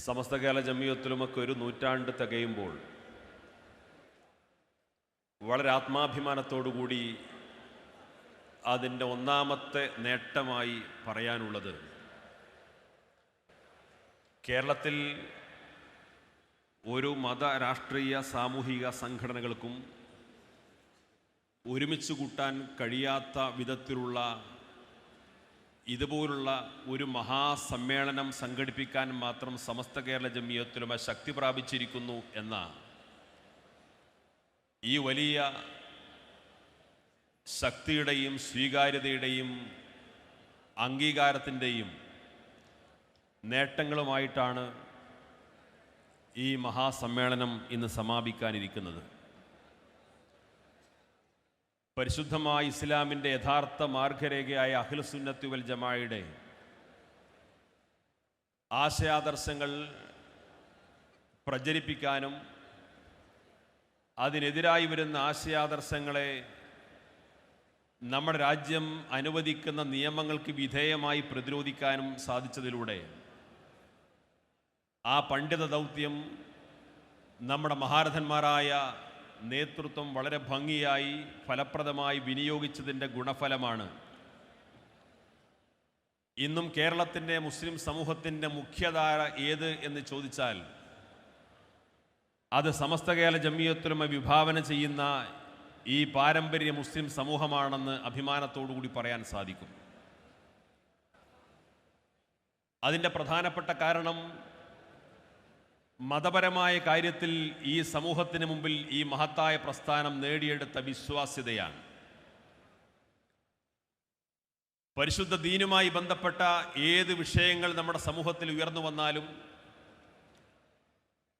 സമസ്ത കേരള ജമിയത്തുലുമക്ക് ഒരു നൂറ്റാണ്ട് തികയുമ്പോൾ വളരെ ആത്മാഭിമാനത്തോടുകൂടി അതിൻ്റെ ഒന്നാമത്തെ നേട്ടമായി പറയാനുള്ളത്, കേരളത്തിൽ ഒരു മത രാഷ്ട്രീയ സാമൂഹിക സംഘടനകൾക്കും ഒരുമിച്ച് കൂട്ടാൻ കഴിയാത്ത വിധത്തിലുള്ള ഇതുപോലുള്ള ഒരു മഹാസമ്മേളനം സംഘടിപ്പിക്കാൻ മാത്രം സമസ്ത കേരള ജമിയത്തുലുമ ശക്തി പ്രാപിച്ചിരിക്കുന്നു എന്ന ഈ വലിയ ശക്തിയുടെയും സ്വീകാര്യതയുടെയും അംഗീകാരത്തിൻ്റെയും നേട്ടങ്ങളുമായിട്ടാണ് ഈ മഹാസമ്മേളനം ഇന്ന് സമാപിക്കാനിരിക്കുന്നത്. പരിശുദ്ധമായ ഇസ്ലാമിൻ്റെ യഥാർത്ഥ മാർഗരേഖയായ അഹ്ലുസുന്നത്തി വൽ ജമാഅയുടെ ആശയാദർശങ്ങൾ പ്രചരിപ്പിക്കാനും അതിനെതിരായി വരുന്ന ആശയാദർശങ്ങളെ നമ്മുടെ രാജ്യം അനുവദിക്കുന്ന നിയമങ്ങൾക്ക് വിധേയമായി പ്രതിരോധിക്കാനും സാധിച്ചതിലൂടെ ആ പണ്ഡിത ദൗത്യം നമ്മുടെ മഹാരഥന്മാരായ നേതൃത്വം വളരെ ഭംഗിയായി ഫലപ്രദമായി വിനിയോഗിച്ചതിൻ്റെ ഗുണഫലമാണ് ഇന്നും കേരളത്തിൻ്റെ മുസ്ലിം സമൂഹത്തിൻ്റെ മുഖ്യധാര ഏത് എന്ന് ചോദിച്ചാൽ അത് സമസ്ത കേരള ജമിയത്തുലുമ വിഭാവന ചെയ്യുന്ന ഈ പാരമ്പര്യ മുസ്ലിം സമൂഹമാണെന്ന് അഭിമാനത്തോടുകൂടി പറയാൻ സാധിക്കും. അതിൻ്റെ പ്രധാനപ്പെട്ട കാരണം മതപരമായ കാര്യത്തിൽ ഈ സമൂഹത്തിന് മുമ്പിൽ ഈ മഹത്തായ പ്രസ്ഥാനം നേടിയെടുത്ത വിശ്വാസ്യതയാണ്. പരിശുദ്ധ ദീനുമായി ബന്ധപ്പെട്ട ഏത് വിഷയങ്ങൾ നമ്മുടെ സമൂഹത്തിൽ ഉയർന്നു വന്നാലും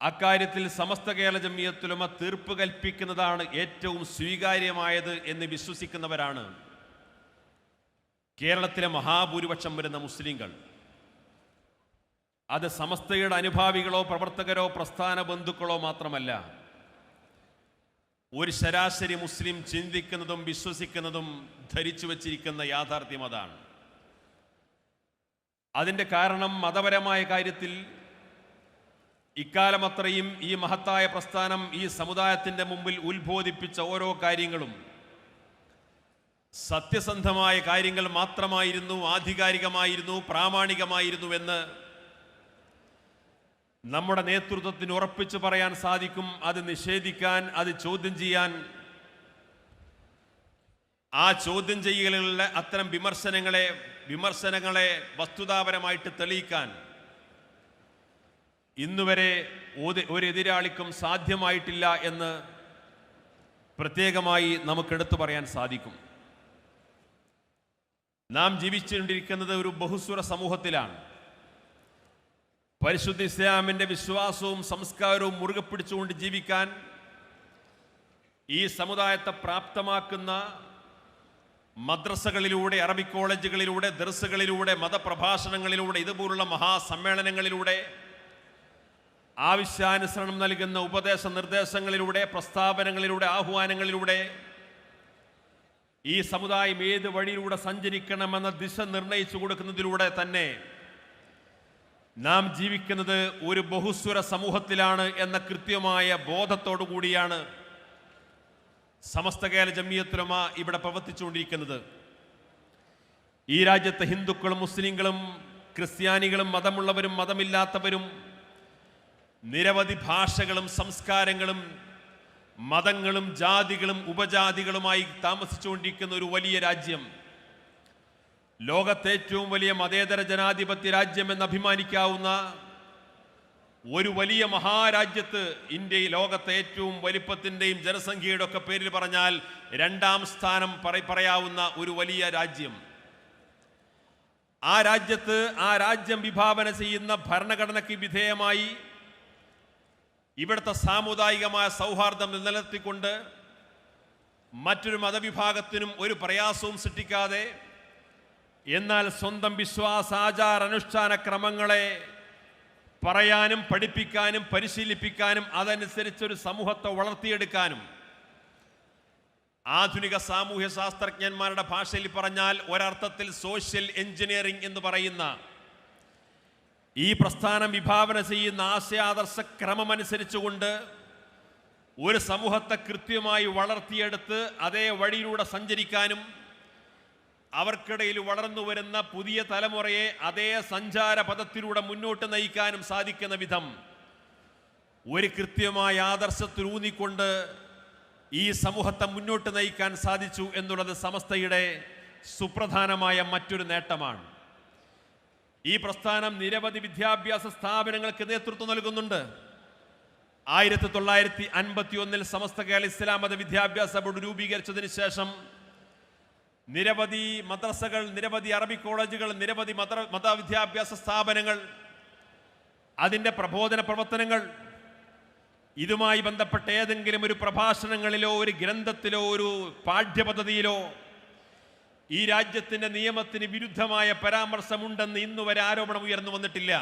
അക്കാര്യത്തിൽ സമസ്ത കേരള ജമിയത്തുലുമ തീർപ്പ് കൽപ്പിക്കുന്നതാണ് ഏറ്റവും സ്വീകാര്യമായത് എന്ന് വിശ്വസിക്കുന്നവരാണ് കേരളത്തിലെ മഹാഭൂരിപക്ഷം വരുന്ന മുസ്ലിങ്ങൾ. അത് സമസ്തയുടെ അനുഭാവികളോ പ്രവർത്തകരോ പ്രസ്ഥാന ബന്ധുക്കളോ മാത്രമല്ല, ഒരു ശരാശരി മുസ്ലിം ചിന്തിക്കുന്നതും വിശ്വസിക്കുന്നതും ധരിച്ചു വച്ചിരിക്കുന്ന യാഥാർത്ഥ്യം അതാണ്. അതിൻ്റെ കാരണം മതപരമായ കാര്യത്തിൽ ഇക്കാലമത്രയും ഈ മഹത്തായ പ്രസ്ഥാനം ഈ സമുദായത്തിൻ്റെ മുമ്പിൽ ഉത്ബോധിപ്പിച്ച ഓരോ കാര്യങ്ങളും സത്യസന്ധമായ കാര്യങ്ങൾ മാത്രമായിരുന്നു, ആധികാരികമായിരുന്നു, പ്രാമാണികമായിരുന്നുവെന്ന് നമ്മുടെ നേതൃത്വത്തിന് ഉറപ്പിച്ചു പറയാൻ സാധിക്കും. അത് നിഷേധിക്കാൻ, അത് ചോദ്യം ചെയ്യാൻ, ആ ചോദ്യം ചെയ്യലുകളിലെ അത്തരം വിമർശനങ്ങളെ വസ്തുതാപരമായിട്ട് തെളിയിക്കാൻ ഇന്നുവരെ ഒരു എതിരാളിക്കും സാധ്യമായിട്ടില്ല എന്ന് പ്രത്യേകമായി നമുക്കെടുത്തു പറയാൻ സാധിക്കും. നാം ജീവിച്ചുകൊണ്ടിരിക്കുന്നത് ഒരു ബഹുസ്വര സമൂഹത്തിലാണ്. പരിശുദ്ധ ഇസ്ലാമിൻ്റെ വിശ്വാസവും സംസ്കാരവും മുറുകെ പിടിച്ചുകൊണ്ട് ജീവിക്കാൻ ഈ സമുദായത്തെ പ്രാപ്തമാക്കുന്ന മദ്രസകളിലൂടെ, അറബിക് കോളേജുകളിലൂടെ, ദർസുകളിലൂടെ, മതപ്രഭാഷണങ്ങളിലൂടെ, ഇതുപോലുള്ള മഹാസമ്മേളനങ്ങളിലൂടെ, ആവശ്യാനുസരണം നൽകുന്ന ഉപദേശ നിർദ്ദേശങ്ങളിലൂടെ, പ്രസ്താവനകളിലൂടെ, ആഹ്വാനങ്ങളിലൂടെ ഈ സമുദായം ഏത് വഴിയിലൂടെ സഞ്ചരിക്കണമെന്ന ദിശ നിർണയിച്ചു കൊടുക്കുന്നതിലൂടെ തന്നെ നാം ജീവിക്കുന്നത് ഒരു ബഹുസ്വര സമൂഹത്തിലാണ് എന്ന കൃത്യമായ ബോധത്തോടു കൂടിയാണ് സമസ്ത കേരള ജമിയത്തുലുമ ഇവിടെ പ്രവർത്തിച്ചുകൊണ്ടിരിക്കുന്നത്. ഈ രാജ്യത്തെ ഹിന്ദുക്കളും മുസ്ലിങ്ങളും ക്രിസ്ത്യാനികളും മതമുള്ളവരും മതമില്ലാത്തവരും നിരവധി ഭാഷകളും സംസ്കാരങ്ങളും മതങ്ങളും ജാതികളും ഉപജാതികളുമായി താമസിച്ചുകൊണ്ടിരിക്കുന്ന ഒരു വലിയ രാജ്യം, ലോകത്തെ ഏറ്റവും വലിയ മതേതര ജനാധിപത്യ രാജ്യമെന്ന് അഭിമാനിക്കാവുന്ന ഒരു വലിയ മഹാരാജ്യത്ത്, ഇന്ത്യയിൽ ലോകത്തെ ഏറ്റവും വലിപ്പത്തിൻ്റെയും ജനസംഖ്യയുടെ ഒക്കെ പേരിൽ പറഞ്ഞാൽ 2ാം സ്ഥാനം പറയാവുന്ന ഒരു വലിയ രാജ്യം, ആ രാജ്യത്ത് ആ രാജ്യം വിഭാവന ചെയ്യുന്ന ഭരണഘടനയ്ക്ക് വിധേയമായി ഇവിടുത്തെ സാമുദായികമായ സൗഹാർദ്ദം നിലനിർത്തിക്കൊണ്ട് മറ്റൊരു മതവിഭാഗത്തിനും ഒരു പ്രയാസവും സൃഷ്ടിക്കാതെ, എന്നാൽ സ്വന്തം വിശ്വാസാചാര അനുഷ്ഠാന ക്രമങ്ങളെ പറയാനും പഠിപ്പിക്കാനും പരിശീലിപ്പിക്കാനും അതനുസരിച്ചൊരു സമൂഹത്തെ വളർത്തിയെടുക്കാനും, ആധുനിക സാമൂഹ്യ ശാസ്ത്രജ്ഞന്മാരുടെ ഭാഷയിൽ പറഞ്ഞാൽ ഒരർത്ഥത്തിൽ സോഷ്യൽ എഞ്ചിനീയറിംഗ് എന്ന് പറയുന്ന ഈ പ്രസ്ഥാനം വിഭാവന ചെയ്യുന്ന ആശയാദർശ ക്രമമനുസരിച്ചുകൊണ്ട് ഒരു സമൂഹത്തെ കൃത്യമായി വളർത്തിയെടുത്ത് അതേ വഴിയിലൂടെ സഞ്ചരിക്കാനും അവർക്കിടയിൽ വളർന്നു വരുന്ന പുതിയ തലമുറയെ അതേ സഞ്ചാര പദത്തിലൂടെ മുന്നോട്ട് നയിക്കാനും സാധിക്കുന്ന വിധം ഒരു കൃത്യമായ ആദർശത്തിലൂന്നിക്കൊണ്ട് ഈ സമൂഹത്തെ മുന്നോട്ട് നയിക്കാൻ സാധിച്ചു എന്നുള്ളത് സമസ്തയുടെ സുപ്രധാനമായ മറ്റൊരു നേട്ടമാണ്. ഈ പ്രസ്ഥാനം നിരവധി വിദ്യാഭ്യാസ സ്ഥാപനങ്ങൾക്ക് നേതൃത്വം നൽകുന്നുണ്ട്. 1951 സമസ്ത കേരള ഇസ്ലാം മത വിദ്യാഭ്യാസ ബോർഡ് രൂപീകരിച്ചതിന് ശേഷം നിരവധി മദ്രസകൾ, നിരവധി അറബി കോളേജുകൾ, നിരവധി മതവിദ്യാഭ്യാസ സ്ഥാപനങ്ങൾ, അതിൻ്റെ പ്രബോധന പ്രവർത്തനങ്ങൾ, ഇതുമായി ബന്ധപ്പെട്ട ഏതെങ്കിലും ഒരു പ്രഭാഷണങ്ങളിലോ ഒരു ഗ്രന്ഥത്തിലോ ഒരു പാഠ്യപദ്ധതിയിലോ ഈ രാജ്യത്തിൻ്റെ നിയമത്തിന് വിരുദ്ധമായ പരാമർശമുണ്ടെന്ന് ഇന്നുവരെ ആരോപണം ഉയർന്നു വന്നിട്ടില്ല.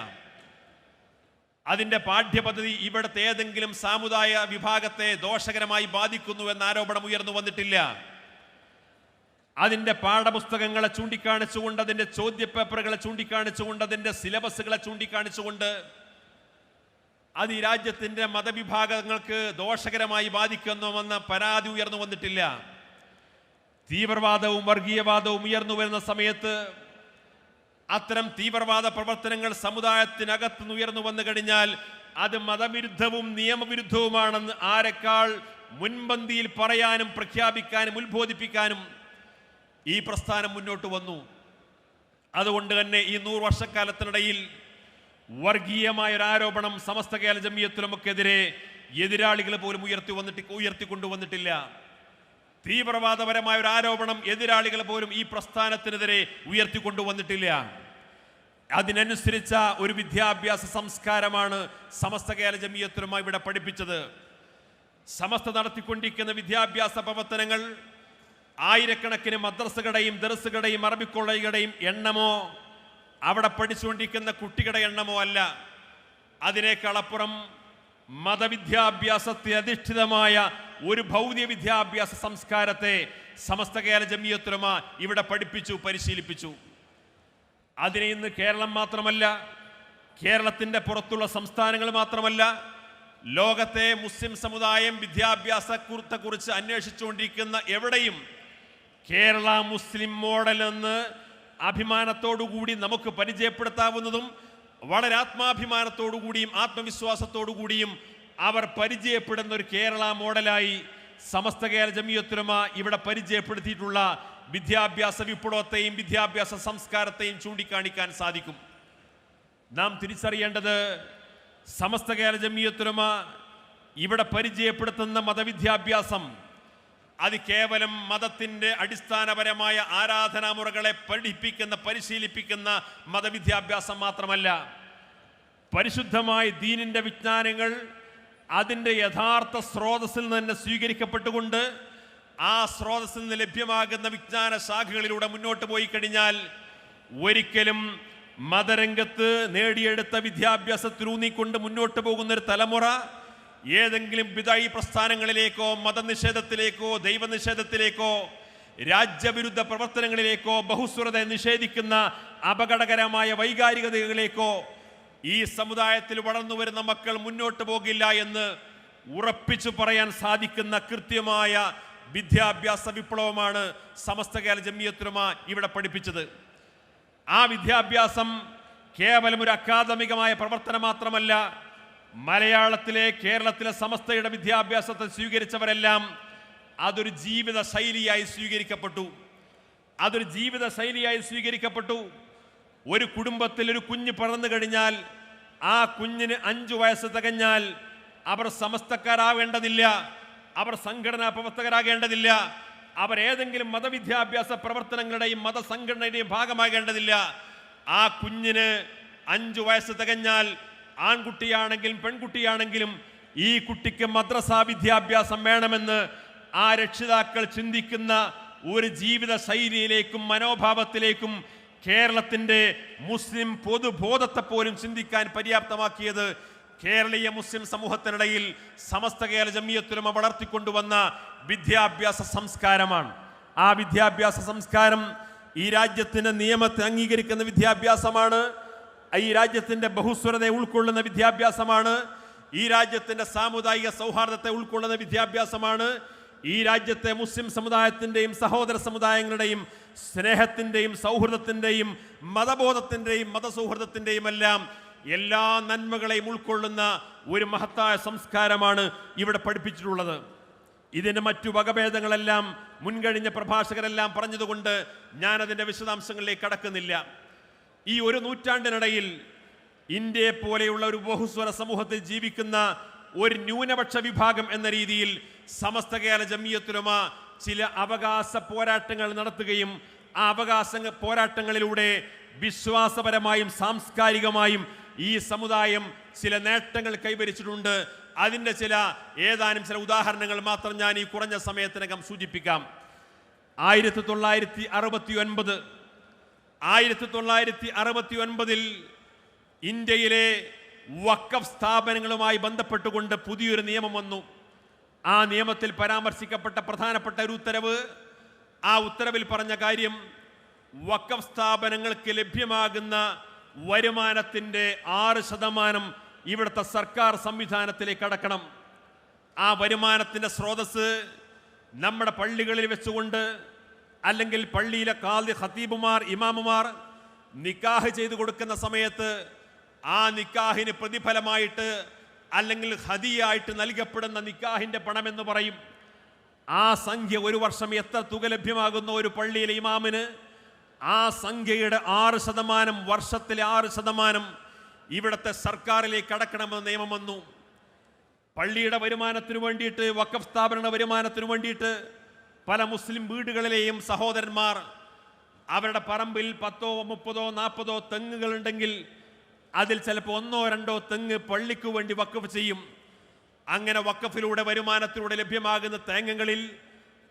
അതിൻ്റെ പാഠ്യപദ്ധതി ഇവിടുത്തെ ഏതെങ്കിലും സാമുദായ വിഭാഗത്തെ ദോഷകരമായി ബാധിക്കുന്നു എന്ന ആരോപണം ഉയർന്നു വന്നിട്ടില്ല. അതിൻ്റെ പാഠപുസ്തകങ്ങളെ ചൂണ്ടിക്കാണിച്ചുകൊണ്ട്, അതിൻ്റെ ചോദ്യപേപ്പറുകളെ ചൂണ്ടിക്കാണിച്ചുകൊണ്ട്, അതിൻ്റെ സിലബസുകളെ ചൂണ്ടിക്കാണിച്ചുകൊണ്ട് അത് ഈ രാജ്യത്തിൻ്റെ മതവിഭാഗങ്ങൾക്ക് ദോഷകരമായി ബാധിക്കുന്നുവെന്ന പരാതി ഉയർന്നു വന്നിട്ടില്ല. തീവ്രവാദവും വർഗീയവാദവും ഉയർന്നു വരുന്ന സമയത്ത് അത്തരം തീവ്രവാദ പ്രവർത്തനങ്ങൾ സമുദായത്തിനകത്തുനിന്ന് ഉയർന്നു വന്നു കഴിഞ്ഞാൽ അത് മതവിരുദ്ധവും നിയമവിരുദ്ധവുമാണെന്ന് ആരെക്കാൾ മുൻപന്തിയിൽ പറയാനും പ്രഖ്യാപിക്കാനും ഉത്ബോധിപ്പിക്കാനും ഈ പ്രസ്ഥാനം മുന്നോട്ട് വന്നു. അതുകൊണ്ട് തന്നെ ഈ 100 വർഷക്കാലത്തിനിടയിൽ വർഗീയമായ ഒരു ആരോപണം സമസ്ത കേരള ജമിയത്തുലമക്കെതിരെ എതിരാളികൾ പോലും ഉയർത്തിക്കൊണ്ടുവന്നിട്ടില്ല. തീവ്രവാദപരമായ ഒരു ആരോപണം എതിരാളികൾ പോലും ഈ പ്രസ്ഥാനത്തിനെതിരെ ഉയർത്തിക്കൊണ്ടുവന്നിട്ടില്ല. അതിനനുസരിച്ച ഒരു വിദ്യാഭ്യാസ സംസ്കാരമാണ് സമസ്ത കേരള ജമിയത്തുലമ ഇവിടെ പഠിപ്പിച്ചത്. സമസ്ത നടത്തിക്കൊണ്ടിരിക്കുന്ന വിദ്യാഭ്യാസ പ്രവർത്തനങ്ങൾ ആയിരക്കണക്കിന് മദ്രസകളുടെയും ദർസുകളുടെയും അറബി കോളേജുകളുടെയും എണ്ണമോ അവിടെ പഠിച്ചുകൊണ്ടിരിക്കുന്ന കുട്ടികളുടെ എണ്ണമോ അല്ല. അതിനേക്കാളപ്പുറം മതവിദ്യാഭ്യാസത്തിൽ അധിഷ്ഠിതമായ ഒരു ഭൗതിക വിദ്യാഭ്യാസ സംസ്കാരത്തെ സമസ്ത കേരള ജമിയത്തുലമ ഇവിടെ പഠിപ്പിച്ചു, പരിശീലിപ്പിച്ചു. അതിനെ ഇന്ന് കേരളം മാത്രമല്ല, കേരളത്തിൻ്റെ പുറത്തുള്ള സംസ്ഥാനങ്ങൾ മാത്രമല്ല, ലോകത്തെ മുസ്ലിം സമുദായം വിദ്യാഭ്യാസത്തെക്കുറിച്ച് അന്വേഷിച്ചുകൊണ്ടിരിക്കുന്ന എവിടെയും കേരള മുസ്ലിം മോഡൽ എന്ന് അഭിമാനത്തോടുകൂടി നമുക്ക് പരിചയപ്പെടുത്താവുന്നതും വളരെ ആത്മാഭിമാനത്തോടുകൂടിയും ആത്മവിശ്വാസത്തോടുകൂടിയും അവർ പരിചയപ്പെടുന്ന ഒരു കേരള മോഡലായി സമസ്ത കേരള ജമിയത്തുലമ ഇവിടെ പരിചയപ്പെടുത്തിയിട്ടുള്ള വിദ്യാഭ്യാസ വിപ്ലവത്തെയും വിദ്യാഭ്യാസ സംസ്കാരത്തെയും ചൂണ്ടിക്കാണിക്കാൻ സാധിക്കും. നാം തിരിച്ചറിയേണ്ടത് സമസ്ത കേരള ജമിയത്തുലമ ഇവിടെ പരിചയപ്പെടുത്തുന്ന മതവിദ്യാഭ്യാസം അത് കേവലം മതത്തിൻ്റെ അടിസ്ഥാനപരമായ ആരാധനാമുറകളെ പഠിപ്പിക്കുന്ന, പരിശീലിപ്പിക്കുന്ന മതവിദ്യാഭ്യാസം മാത്രമല്ല. പരിശുദ്ധമായ ദീനിൻ്റെ വിജ്ഞാനങ്ങൾ അതിൻ്റെ യഥാർത്ഥ സ്രോതസ്സിൽ നിന്ന് തന്നെ സ്വീകരിക്കപ്പെട്ടുകൊണ്ട് ആ സ്രോതസ്സിൽ നിന്ന് ലഭ്യമാകുന്ന വിജ്ഞാന ശാഖകളിലൂടെ മുന്നോട്ട് പോയി കഴിഞ്ഞാൽ ഒരിക്കലും മതരംഗത്ത് നേടിയെടുത്ത വിദ്യാഭ്യാസത്തിലൂന്നിക്കൊണ്ട് മുന്നോട്ട് പോകുന്നൊരു തലമുറ ഏതെങ്കിലും ബിദഈ പ്രസ്ഥാനങ്ങളിലേക്കോ മതനിഷേധത്തിലേക്കോ ദൈവനിഷേധത്തിലേക്കോ രാജ്യവിരുദ്ധ പ്രവർത്തനങ്ങളിലേക്കോ ബഹുസ്വരത നിഷേധിക്കുന്ന അപകടകരമായ വൈകാരികതകളിലേക്കോ ഈ സമുദായത്തിൽ വളർന്നു വരുന്ന മക്കൾ മുന്നോട്ട് പോകില്ല എന്ന് ഉറപ്പിച്ചു പറയാൻ സാധിക്കുന്ന കൃത്യമായ വിദ്യാഭ്യാസ വിപ്ലവമാണ് സമസ്ത കേരള ജമിയത്തുലമ ഇവിടെ പഠിപ്പിച്ചത്. ആ വിദ്യാഭ്യാസം കേവലം ഒരു അക്കാദമികമായ പ്രവർത്തനം മാത്രമല്ല. മലയാളത്തിലെ, കേരളത്തിലെ സമസ്തയുടെ വിദ്യാഭ്യാസത്തെ സ്വീകരിച്ചവരെല്ലാം അതൊരു ജീവിത ശൈലിയായി സ്വീകരിക്കപ്പെട്ടു. ഒരു കുടുംബത്തിൽ ഒരു കുഞ്ഞ് പിറന്നു കഴിഞ്ഞാൽ ആ കുഞ്ഞിന് 5 വയസ്സ് തികഞ്ഞാൽ അവർ സമസ്തക്കാരാവേണ്ടതില്ല, അവർ സംഘടനാ പ്രവർത്തകരാകേണ്ടതില്ല, അവർ ഏതെങ്കിലും മതവിദ്യാഭ്യാസ പ്രവർത്തനങ്ങളുടെയും മതസംഘടനയുടെയും ഭാഗമാകേണ്ടതില്ല. ആ കുഞ്ഞിന് 5 വയസ്സ് തികഞ്ഞാൽ ആൺകുട്ടിയാണെങ്കിലും പെൺകുട്ടിയാണെങ്കിലും ഈ കുട്ടിക്ക് മദ്രസാ വിദ്യാഭ്യാസം വേണമെന്ന് ആ രക്ഷിതാക്കൾ ചിന്തിക്കുന്ന ഒരു ജീവിത ശൈലിയിലേക്കും മനോഭാവത്തിലേക്കും കേരളത്തിൻ്റെ മുസ്ലിം പൊതുബോധത്തെ പോലും ചിന്തിക്കാൻ പര്യാപ്തമാക്കിയത് കേരളീയ മുസ്ലിം സമൂഹത്തിനിടയിൽ സമസ്ത കേരള ജമിയത്തുലമ വളർത്തിക്കൊണ്ടുവന്ന വിദ്യാഭ്യാസ സംസ്കാരമാണ്. ആ വിദ്യാഭ്യാസ സംസ്കാരം ഈ രാജ്യത്തിൻ്റെ നിയമത്തെ അംഗീകരിക്കുന്ന വിദ്യാഭ്യാസമാണ്. ഈ രാജ്യത്തിന്റെ ബഹുസ്വരതയെ ഉൾക്കൊള്ളുന്ന വിദ്യാഭ്യാസമാണ്. ഈ രാജ്യത്തിന്റെ സാമുദായിക സൗഹാർദ്ദത്തെ ഉൾക്കൊള്ളുന്ന വിദ്യാഭ്യാസമാണ്. ഈ രാജ്യത്തെ മുസ്ലിം സമുദായത്തിൻ്റെയും സഹോദര സമുദായങ്ങളുടെയും സ്നേഹത്തിൻ്റെയും സൗഹൃദത്തിൻ്റെയും മതബോധത്തിൻ്റെയും മതസൗഹൃദത്തിൻ്റെയും എല്ലാം എല്ലാ നന്മകളെയും ഉൾക്കൊള്ളുന്ന ഒരു മഹത്തായ സംസ്കാരമാണ് ഇവിടെ പഠിപ്പിച്ചിട്ടുള്ളത്. ഇതിൻ്റെ മറ്റു വകഭേദങ്ങളെല്ലാം മുൻകഴിഞ്ഞ പ്രഭാഷകരെല്ലാം പറഞ്ഞതുകൊണ്ട് ഞാനതിൻ്റെ വിശദാംശങ്ങളിലേക്ക് കടക്കുന്നില്ല. ഈ ഒരു നൂറ്റാണ്ടിനിടയിൽ ഇന്ത്യയെ പോലെയുള്ള ഒരു ബഹുസ്വര സമൂഹത്തിൽ ജീവിക്കുന്ന ഒരു ന്യൂനപക്ഷ വിഭാഗം എന്ന രീതിയിൽ സമസ്ത കേരള ജംഇയ്യത്തുൽ ചില അവകാശ പോരാട്ടങ്ങൾ നടത്തുകയും ആ അവകാശ പോരാട്ടങ്ങളിലൂടെ വിശ്വാസപരമായും സാംസ്കാരികമായും ഈ സമുദായം ചില നേട്ടങ്ങൾ കൈവരിച്ചിട്ടുണ്ട്. അതിൻ്റെ ഏതാനും ചില ഉദാഹരണങ്ങൾ മാത്രം ഞാൻ ഈ കുറഞ്ഞ സമയത്തിനകം സൂചിപ്പിക്കാം. 1969 ഇന്ത്യയിലെ വഖഫ് സ്ഥാപനങ്ങളുമായി ബന്ധപ്പെട്ടുകൊണ്ട് പുതിയൊരു നിയമം വന്നു. ആ നിയമത്തിൽ പരാമർശിക്കപ്പെട്ട പ്രധാനപ്പെട്ട ഒരു ഉത്തരവ്, ആ ഉത്തരവിൽ പറഞ്ഞ കാര്യം വഖഫ് സ്ഥാപനങ്ങൾക്ക് ലഭ്യമാകുന്ന വരുമാനത്തിൻ്റെ 6% ഇവിടുത്തെ സർക്കാർ സംവിധാനത്തിലേക്ക് അടക്കണം. ആ വരുമാനത്തിൻ്റെ സ്രോതസ് നമ്മുടെ പള്ളികളിൽ വെച്ചുകൊണ്ട് അല്ലെങ്കിൽ പള്ളിയിലെ ഖാദി ഖതീബുമാർ ഇമാമുമാർ നിക്കാഹ് ചെയ്തു കൊടുക്കുന്ന സമയത്ത് ആ നിക്കാഹിന് പ്രതിഫലമായിട്ട് അല്ലെങ്കിൽ ഹദിയായിട്ട് നൽകപ്പെടുന്ന നിക്കാഹിൻ്റെ പണമെന്ന് പറയും. ആ സംഖ്യ ഒരു വർഷം എത്ര തുക ലഭ്യമാകുന്ന ഒരു പള്ളിയിലെ ഇമാമിന് ആ സംഖ്യയുടെ 6% വർഷത്തിലെ 6% ഇവിടുത്തെ സർക്കാരിലേക്ക് അടക്കണമെന്ന് നിയമം വന്നു. പള്ളിയുടെ വരുമാനത്തിനു വേണ്ടിയിട്ട് വഖഫ് സ്ഥാപനങ്ങളുടെ വരുമാനത്തിനു വേണ്ടിയിട്ട് പല മുസ്ലിം വീടുകളിലെയും സഹോദരന്മാർ അവരുടെ പറമ്പിൽ 10, 30, 40 തെങ്ങുകളുണ്ടെങ്കിൽ അതിൽ ചിലപ്പോൾ 1, 2 തെങ്ങ് പള്ളിക്ക് വേണ്ടി വഖഫ് ചെയ്യും. അങ്ങനെ വഖഫിലൂടെ വരുമാനത്തിലൂടെ ലഭ്യമാകുന്ന തേങ്ങകളിൽ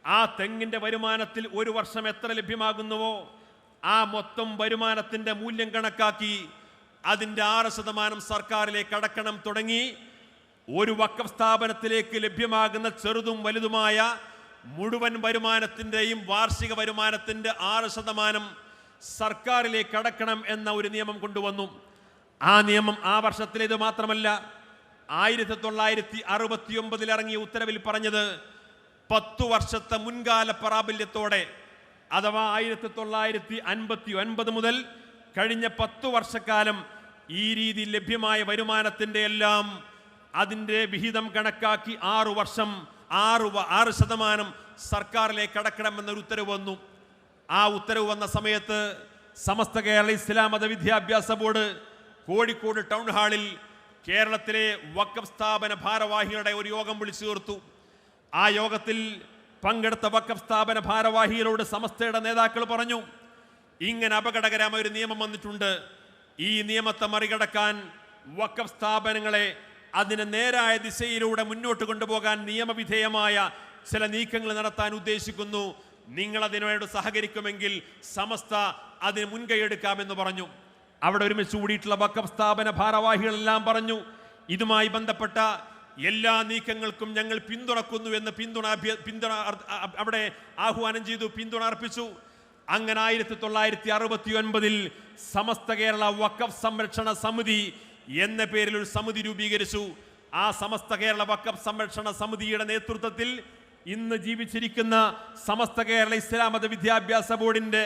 ആ തെങ്ങിൻ്റെ വരുമാനത്തിൽ ഒരു വർഷം എത്ര ലഭ്യമാകുന്നുവോ ആ മൊത്തം വരുമാനത്തിൻ്റെ മൂല്യം കണക്കാക്കി അതിൻ്റെ 6% സർക്കാരിലേക്ക് അടക്കണം തുടങ്ങി. ഒരു വഖഫ് സ്ഥാപനത്തിലേക്ക് ലഭ്യമാകുന്ന ചെറുതും വലുതുമായ മുഴുവൻ വരുമാനത്തിൻ്റെയും വാർഷിക വരുമാനത്തിൻ്റെ 6% സർക്കാരിലേക്ക് അടക്കണം എന്ന ഒരു നിയമം കൊണ്ടുവന്നു. ആ നിയമം ആ വർഷത്തിലേത് മാത്രമല്ല, 1969 ഇറങ്ങിയ ഉത്തരവിൽ പറഞ്ഞത് 10 വർഷത്തെ മുൻകാല പ്രാബല്യത്തോടെ, അഥവാ 1959 മുതൽ കഴിഞ്ഞ 10 വർഷക്കാലം ഈ രീതിയിൽ ലഭ്യമായ വരുമാനത്തിൻ്റെ എല്ലാം അതിൻ്റെ വിഹിതം കണക്കാക്കി 6% സർക്കാരിലേക്ക് അടക്കണമെന്നൊരു ഉത്തരവ് വന്നു. ആ ഉത്തരവ് വന്ന സമയത്ത് സമസ്ത കേരള ഇസ്ലാം മത വിദ്യാഭ്യാസ ബോർഡ് കോഴിക്കോട് ടൗൺ ഹാളിൽ കേരളത്തിലെ വഖഫ് സ്ഥാപന ഭാരവാഹികളുടെ ഒരു യോഗം വിളിച്ചു ചേർത്തു. ആ യോഗത്തിൽ പങ്കെടുത്ത വഖഫ് സ്ഥാപന ഭാരവാഹികളോട് സമസ്തയുടെ നേതാക്കൾ പറഞ്ഞു, ഇങ്ങനെ അപകടകരമായ ഒരു നിയമം വന്നിട്ടുണ്ട്. ഈ നിയമത്തെ മറികടക്കാൻ വഖഫ് സ്ഥാപനങ്ങളെ അതിന് നേരായ ദിശയിലൂടെ മുന്നോട്ട് കൊണ്ടുപോകാൻ നിയമവിധേയമായ ചില നീക്കങ്ങൾ നടത്താൻ ഉദ്ദേശിക്കുന്നു. നിങ്ങൾ അതിനോട് സഹകരിക്കുമെങ്കിൽ സമസ്ത അതിന് മുൻകൈയെടുക്കാമെന്ന് പറഞ്ഞു. അവിടെ ഒരുമിച്ച് കൂടിയിട്ടുള്ള വഖഫ് സ്ഥാപന ഭാരവാഹികളെല്ലാം പറഞ്ഞു, ഇതുമായി ബന്ധപ്പെട്ട എല്ലാ നീക്കങ്ങൾക്കും ഞങ്ങൾ പിന്തുണക്കുന്നു എന്ന് പിന്തുണ അവിടെ ആഹ്വാനം ചെയ്തു, പിന്തുണ അർപ്പിച്ചു. അങ്ങനെ 1969 സമസ്ത കേരള വഖഫ് സംരക്ഷണ സമിതി എന്ന പേരിൽ ഒരു സമിതി രൂപീകരിച്ചു. ആ സമസ്ത കേരള വഖഫ് സംരക്ഷണ സമിതിയുടെ നേതൃത്വത്തിൽ ഇന്ന് ജീവിച്ചിരിക്കുന്ന സമസ്ത കേരള ഇസ്ലാം മത വിദ്യാഭ്യാസ ബോർഡിന്റെ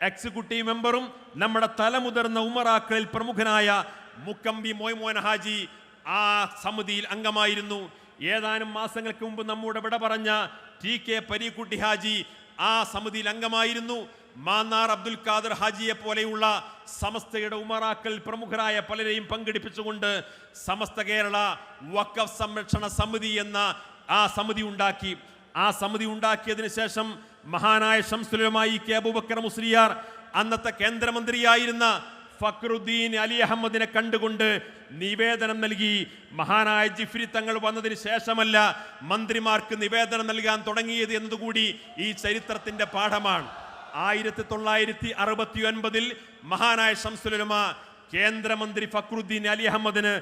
എക്സിക്യൂട്ടീവ് മെമ്പറും നമ്മുടെ തലമുതിർന്ന ഉമറാക്കളിൽ പ്രമുഖനായ മുക്കമ്പി മോയ്മോൻ ഹാജി ആ സമിതിയിൽ അംഗമായിരുന്നു. ഏതാനും മാസങ്ങൾക്ക് മുമ്പ് നമ്മുടെ വിട പറഞ്ഞ TK പരീക്കുട്ടി ഹാജി ആ സമിതിയിൽ അംഗമായിരുന്നു. മാന്നാർ അബ്ദുൽ ഖാദർ ഹാജിയെ പോലെയുള്ള സമസ്തയുടെ ഉമറാക്കൾ പ്രമുഖരായ പലരെയും പങ്കെടുപ്പിച്ചുകൊണ്ട് സമസ്ത കേരള വഖഫ് സംരക്ഷണ സമിതി എന്ന ആ സമിതി ഉണ്ടാക്കി. ആ സമിതി ഉണ്ടാക്കിയതിന് ശേഷം മഹാനായ ശംസുൽ ഉലമാ K അബൂബക്കർ മുസ്ലിയാർ അന്നത്തെ കേന്ദ്രമന്ത്രിയായിരുന്ന ഫക്രുദ്ദീൻ അലി അഹമ്മദിനെ കണ്ടുകൊണ്ട് നിവേദനം നൽകി. മഹാനായ ജിഫ്രി തങ്ങൾ വന്നതിന് ശേഷമല്ല മന്ത്രിമാർക്ക് നിവേദനം നൽകാൻ തുടങ്ങിയത് എന്നതുകൂടി ഈ ചരിത്രത്തിന്റെ പാഠമാണ്. 1969 മഹാനായ ശംസുൽ ഉലമാ കേന്ദ്രമന്ത്രി ഫക്രുദ്ദീൻ അലി അഹമ്മദിന്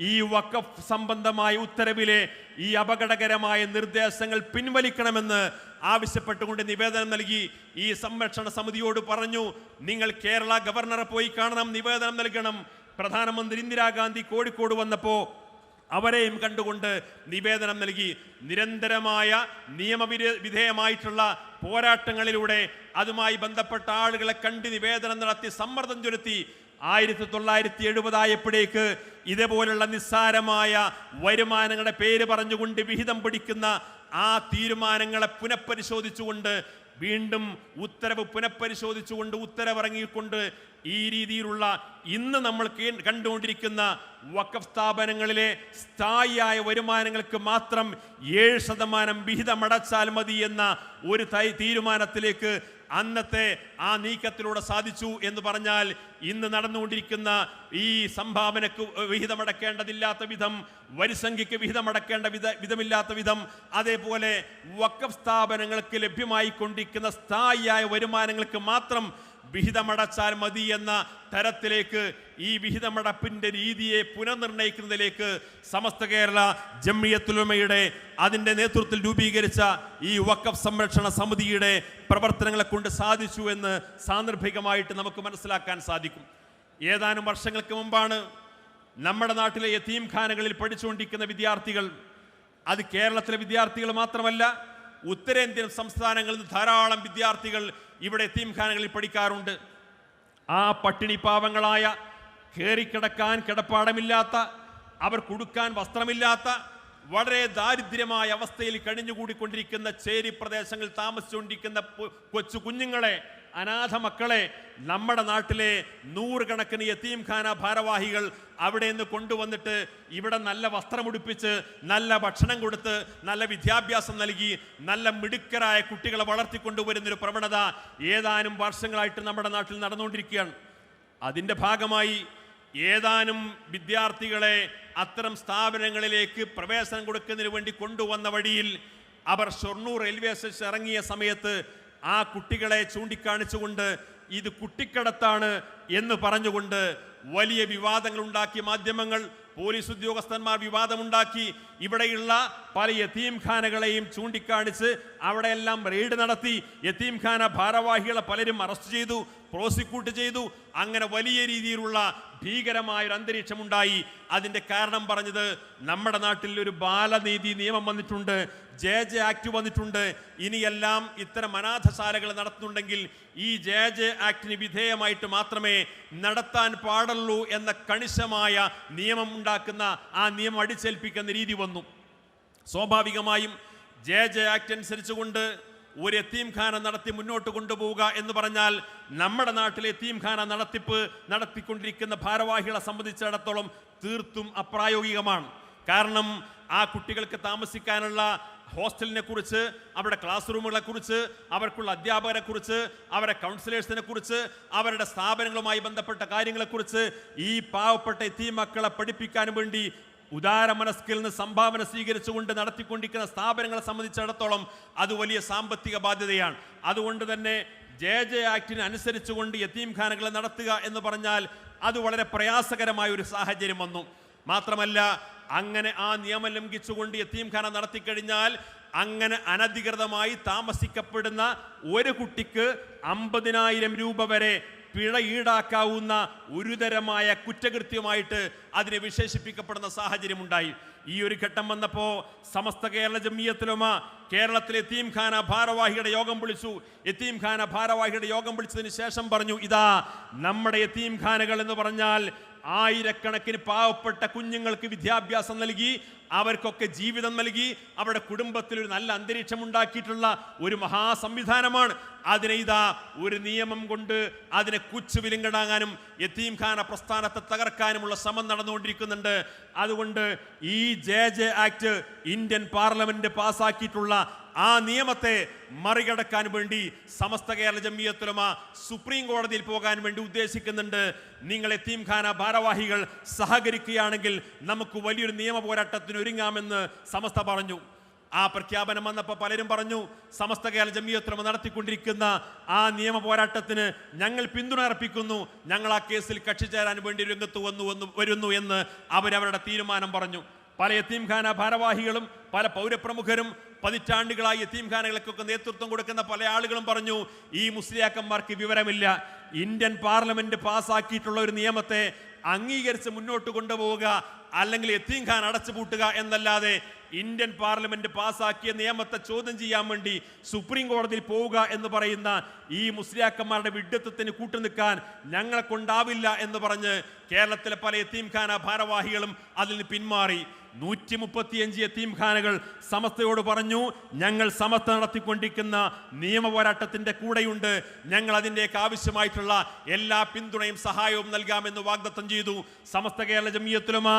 ഈ വഖഫ് സംബന്ധമായ ഉത്തരവിലെ ഈ അപകടകരമായ നിർദ്ദേശങ്ങൾ പിൻവലിക്കണമെന്ന് ആവശ്യപ്പെട്ടുകൊണ്ട് നിവേദനം നൽകി. ഈ സംരക്ഷണ സമിതിയോട് പറഞ്ഞു, നിങ്ങൾ കേരള ഗവർണറെ പോയി കാണണം, നിവേദനം നൽകണം. പ്രധാനമന്ത്രി ഇന്ദിരാഗാന്ധി കോഴിക്കോട് വന്നപ്പോൾ അവരെയും കണ്ടുകൊണ്ട് നിവേദനം നൽകി. നിരന്തരമായ നിയമവിധേയമായിട്ടുള്ള പോരാട്ടങ്ങളിലൂടെ അതുമായി ബന്ധപ്പെട്ട ആളുകളെ കണ്ട് നിവേദനം നടത്തി സമ്മർദ്ദം ചെലുത്തി 1970 ആയപ്പോഴേക്ക് ഇതേപോലുള്ള നിസ്സാരമായ വരുമാനങ്ങളുടെ പേര് പറഞ്ഞുകൊണ്ട് വിഹിതം പിടിക്കുന്ന ആ തീരുമാനങ്ങളെ പുനഃപരിശോധിച്ചുകൊണ്ട് വീണ്ടും ഉത്തരവ് പുനഃപരിശോധിച്ചുകൊണ്ട് ഉത്തരവിറങ്ങിക്കൊണ്ട് ഈ രീതിയിലുള്ള ഇന്ന് നമ്മൾ കണ്ടുകൊണ്ടിരിക്കുന്ന വഖഫ് സ്ഥാപനങ്ങളിലെ സ്ഥായിയായ വരുമാനങ്ങൾക്ക് മാത്രം 7% വിഹിതമടച്ചാൽ മതി എന്ന ഒരു തീരുമാനത്തിലേക്ക് അന്നത്തെ ആ നീക്കത്തിലൂടെ സാധിച്ചു എന്ന് പറഞ്ഞാൽ ഇന്ന് നടന്നുകൊണ്ടിരിക്കുന്ന ഈ സംഭാവനക്ക് വിഹിതമടക്കേണ്ടതില്ലാത്ത വിധം, വരിസംഖ്യക്ക് വിഹിതമടക്കേണ്ട വിധമില്ലാത്ത വിധം, അതേപോലെ വഖഫ് സ്ഥാപനങ്ങൾക്ക് ലഭ്യമായിക്കൊണ്ടിരിക്കുന്ന സ്ഥായിയായ വരുമാനങ്ങൾക്ക് മാത്രം വിഹിതമടച്ചാൽ മതി എന്ന തരത്തിലേക്ക് ഈ വിഹിതമടപ്പിന്റെ രീതിയെ പുനർനിർണയിക്കുന്നതിലേക്ക് സമസ്ത കേരള ജംഇയ്യത്തുൽ ഉലമയുടെ അതിൻ്റെ നേതൃത്വത്തിൽ രൂപീകരിച്ച ഈ വഖഫ് സംരക്ഷണ സമിതിയുടെ പ്രവർത്തനങ്ങളെ കൊണ്ട് സാധിച്ചു എന്ന് സാന്ദർഭികമായിട്ട് നമുക്ക് മനസ്സിലാക്കാൻ സാധിക്കും. ഏതാനും വർഷങ്ങൾക്ക് മുമ്പാണ് നമ്മുടെ നാട്ടിലെ യതീംഖാനകളിൽ പഠിച്ചുകൊണ്ടിരിക്കുന്ന വിദ്യാർത്ഥികൾ, അത് കേരളത്തിലെ വിദ്യാർത്ഥികൾ മാത്രമല്ല, ഉത്തരേന്ത്യൻ സംസ്ഥാനങ്ങളിൽ നിന്ന് ധാരാളം വിദ്യാർത്ഥികൾ ഇവിടെ യതീംഖാനകളിൽ പഠിക്കാറുണ്ട്. ആ പട്ടിണി പാവങ്ങളായ, കയറിക്കിടക്കാൻ കിടപ്പാടമില്ലാത്ത, അവർ കൊടുക്കാൻ വസ്ത്രമില്ലാത്ത, വളരെ ദാരിദ്ര്യമായ അവസ്ഥയിൽ കഴിഞ്ഞുകൂടിക്കൊണ്ടിരിക്കുന്ന ചേരി പ്രദേശങ്ങളിൽ താമസിച്ചുകൊണ്ടിരിക്കുന്ന കൊച്ചു കുഞ്ഞുങ്ങളെ, അനാഥ മക്കളെ നമ്മുടെ നാട്ടിലെ 100 കണക്കിന് യതീംഖാന ഭാരവാഹികൾ അവിടെ നിന്ന് കൊണ്ടുവന്നിട്ട് ഇവിടെ നല്ല വസ്ത്രമുടിപ്പിച്ച്, നല്ല ഭക്ഷണം കൊടുത്ത്, നല്ല വിദ്യാഭ്യാസം നൽകി, നല്ല മിടുക്കരായ കുട്ടികളെ വളർത്തിക്കൊണ്ടുവരുന്നൊരു പ്രവണത ഏതാനും വർഷങ്ങളായിട്ട് നമ്മുടെ നാട്ടിൽ നടന്നുകൊണ്ടിരിക്കുകയാണ്. അതിൻ്റെ ഭാഗമായി ഏതാനും വിദ്യാർത്ഥികളെ അത്തരം സ്ഥാപനങ്ങളിലേക്ക് പ്രവേശനം കൊടുക്കുന്നതിന് വേണ്ടി കൊണ്ടുവന്ന വഴിയിൽ അവർ ഷൊർണൂർ റെയിൽവേ സ്റ്റേഷൻ ഇറങ്ങിയ സമയത്ത് ആ കുട്ടികളെ ചൂണ്ടിക്കാണിച്ചുകൊണ്ട് ഇത് കുട്ടിക്കടത്താണ് എന്ന് പറഞ്ഞുകൊണ്ട് വലിയ വിവാദങ്ങൾ ഉണ്ടാക്കി. മാധ്യമങ്ങൾ, പോലീസ് ഉദ്യോഗസ്ഥന്മാർ വിവാദമുണ്ടാക്കി. ഇവിടെയുള്ള പല യതീംഖാനകളെയും ചൂണ്ടിക്കാണിച്ച് അവിടെയെല്ലാം റെയ്ഡ് നടത്തി. യതീംഖാന ഭാരവാഹികളെ പലരും അറസ്റ്റ് ചെയ്തു, പ്രോസിക്യൂട്ട് ചെയ്തു. അങ്ങനെ വലിയ രീതിയിലുള്ള ഭീകരമായൊരു അന്തരീക്ഷമുണ്ടായി. അതിൻ്റെ കാരണം പറഞ്ഞത് നമ്മുടെ നാട്ടിൽ ഒരു ബാലനീതി നിയമം വന്നിട്ടുണ്ട്, JJ ആക്ട് വന്നിട്ടുണ്ട്. ഇനിയെല്ലാം ഇത്തരം അനാഥശാലകൾ നടത്തുന്നുണ്ടെങ്കിൽ ഈ JJ ആക്ടിന് വിധേയമായിട്ട് മാത്രമേ നടത്താൻ പാടുള്ളൂ എന്ന കണിശമായ നിയമം ഉണ്ടാക്കുന്ന ആ നിയമം അടിച്ചേൽപ്പിക്കുന്ന രീതി വന്നു. സ്വാഭാവികമായും JJ ആക്ട് അനുസരിച്ചുകൊണ്ട് ഒരു യതീംഖാന നടത്തി മുന്നോട്ട് കൊണ്ടുപോവുക എന്ന് പറഞ്ഞാൽ നമ്മുടെ നാട്ടിലെ യതീംഖാന നടത്തിക്കൊണ്ടിരിക്കുന്ന ഭാരവാഹികളെ സംബന്ധിച്ചിടത്തോളം തീർത്തും അപ്രായോഗികമാണ്. കാരണം ആ കുട്ടികൾക്ക് താമസിക്കാനുള്ള ഹോസ്റ്റലിനെ കുറിച്ച്, അവരുടെ ക്ലാസ് റൂമുകളെ കുറിച്ച്, അവർക്കുള്ള അധ്യാപകരെ കുറിച്ച്, അവരുടെ കൗൺസിലേഴ്സിനെ കുറിച്ച്, അവരുടെ സ്ഥാപനങ്ങളുമായി ബന്ധപ്പെട്ട കാര്യങ്ങളെക്കുറിച്ച് ഈ പാവപ്പെട്ട യതീം മക്കളെ പഠിപ്പിക്കാൻ വേണ്ടി ഉദാരമനസ്കിൽ നിന്ന് സംഭാവന സ്വീകരിച്ചുകൊണ്ട് നടത്തിക്കൊണ്ടിരിക്കുന്ന സ്ഥാപനങ്ങളെ സംബന്ധിച്ചിടത്തോളം അത് വലിയ സാമ്പത്തിക ബാധ്യതയാണ്. അതുകൊണ്ട് തന്നെ JJ ആക്ടിന് അനുസരിച്ചുകൊണ്ട് യതീംഖാനകളെ നടത്തുക എന്ന് പറഞ്ഞാൽ അത് വളരെ പ്രയാസകരമായ ഒരു സാഹചര്യം വന്നു. മാത്രമല്ല, അങ്ങനെ ആ നിയമം ലംഘിച്ചുകൊണ്ട് യതീംഖാന നടത്തിക്കഴിഞ്ഞാൽ അങ്ങനെ അനധികൃതമായി താമസിക്കപ്പെടുന്ന ഒരു കുട്ടിക്ക് 50,000 രൂപ വരെ പിഴ ഈടാക്കാവുന്ന ഗുരുതരമായ കുറ്റകൃത്യമായിട്ട് അതിനെ വിശേഷിപ്പിക്കപ്പെടുന്ന സാഹചര്യമുണ്ടായി. ഈ ഒരു ഘട്ടം വന്നപ്പോൾ സമസ്ത കേരള ജംഇയ്യത്തുൽ ഉലമ കേരളത്തിലെ യതീംഖാന ഭാരവാഹിയുടെ യോഗം വിളിച്ചു. യതീംഖാന ഭാരവാഹിയുടെ യോഗം വിളിച്ചതിന് ശേഷം പറഞ്ഞു, ഇതാ നമ്മുടെ യതീംഖാനകൾ എന്ന് പറഞ്ഞാൽ ആയിരക്കണക്കിന് പാവപ്പെട്ട കുഞ്ഞുങ്ങൾക്ക് വിദ്യാഭ്യാസം നൽകി, അവർക്കൊക്കെ ജീവിതം നൽകി, അവരുടെ കുടുംബത്തിൽ ഒരു നല്ല അന്തരീക്ഷം ഉണ്ടാക്കിയിട്ടുള്ള ഒരു മഹാസംവിധാനമാണ്. അതിനെ ഇതാ ഒരു നിയമം കൊണ്ട് അതിനെ കുച്ചുവിലുങ്കടാകാനും യതീംഖാന പ്രസ്ഥാനത്തെ തകർക്കാനുമുള്ള ശ്രമം നടന്നുകൊണ്ടിരിക്കുന്നുണ്ട്. അതുകൊണ്ട് ഈ JJ ആക്ട് ഇന്ത്യൻ പാർലമെന്റ് പാസ്സാക്കിയിട്ടുള്ള ആ നിയമത്തെ മറികടക്കാൻ വേണ്ടി സമസ്ത കേരള ജംഇയ്യത്തുൽ ഉലമ സുപ്രീം കോടതിയിൽ പോകാൻ വേണ്ടി ഉദ്ദേശിക്കുന്നുണ്ട്. നിങ്ങൾ യതീംഖാന ഭാരവാഹികൾ സഹകരിക്കുകയാണെങ്കിൽ നമുക്ക് വലിയൊരു നിയമ പോരാട്ടത്തിന് ഒരുങ്ങാമെന്ന് സമസ്ത പറഞ്ഞു. ആ പ്രഖ്യാപനം വന്നപ്പോൾ പലരും പറഞ്ഞു, സമസ്ത കേരള ജംഇയ്യത്തുൽ ഉലമ നടത്തിക്കൊണ്ടിരിക്കുന്ന ആ നിയമ പോരാട്ടത്തിന് ഞങ്ങൾ പിന്തുണ അർപ്പിക്കുന്നു, ഞങ്ങൾ ആ കേസിൽ കക്ഷി ചേരാൻ വേണ്ടി രംഗത്ത് വരുന്നു എന്ന് അവരവരുടെ തീരുമാനം പറഞ്ഞു. പല യതീംഖാന ഭാരവാഹികളും പല പൗരപ്രമുഖരും പതിറ്റാണ്ടുകളായി യതീംഖാനകൾക്കൊക്കെ നേതൃത്വം കൊടുക്കുന്ന പല ആളുകളും പറഞ്ഞു, ഈ മുസ്ലിയാക്കന്മാർക്ക് വിവരമില്ല. ഇന്ത്യൻ പാർലമെന്റ് പാസ്സാക്കിയിട്ടുള്ള ഒരു നിയമത്തെ അംഗീകരിച്ച് മുന്നോട്ട് കൊണ്ടുപോവുക, അല്ലെങ്കിൽ യതീംഖാന അടച്ചുപൂട്ടുക എന്നല്ലാതെ ഇന്ത്യൻ പാർലമെന്റ് പാസാക്കിയ നിയമത്തെ ചോദ്യം ചെയ്യാൻ വേണ്ടി സുപ്രീം കോടതിയിൽ പോവുക എന്ന് പറയുന്ന ഈ മുസ്ലിയാക്കന്മാരുടെ വിഡ്ഢിത്തത്തിന് കൂട്ടുനിൽക്കാൻ ഞങ്ങളെ കൊണ്ടാവില്ല എന്ന് പറഞ്ഞ് കേരളത്തിലെ പല യതീംഖാന ഭാരവാഹികളും അതിൽ നിന്ന് പിന്മാറി. 135 യതീംഖാനകൾ സമസ്തയോട് പറഞ്ഞു, ഞങ്ങൾ സമസ്ത നടത്തിക്കൊണ്ടിരിക്കുന്ന നിയമ പോരാട്ടത്തിന്റെ കൂടെയുണ്ട്, ഞങ്ങൾ അതിൻ്റെയൊക്കെ ആവശ്യമായിട്ടുള്ള എല്ലാ പിന്തുണയും സഹായവും നൽകാമെന്ന് വാഗ്ദത്തം ചെയ്തു. സമസ്ത കേരള ജംഇയ്യത്തുൽ ഉലമ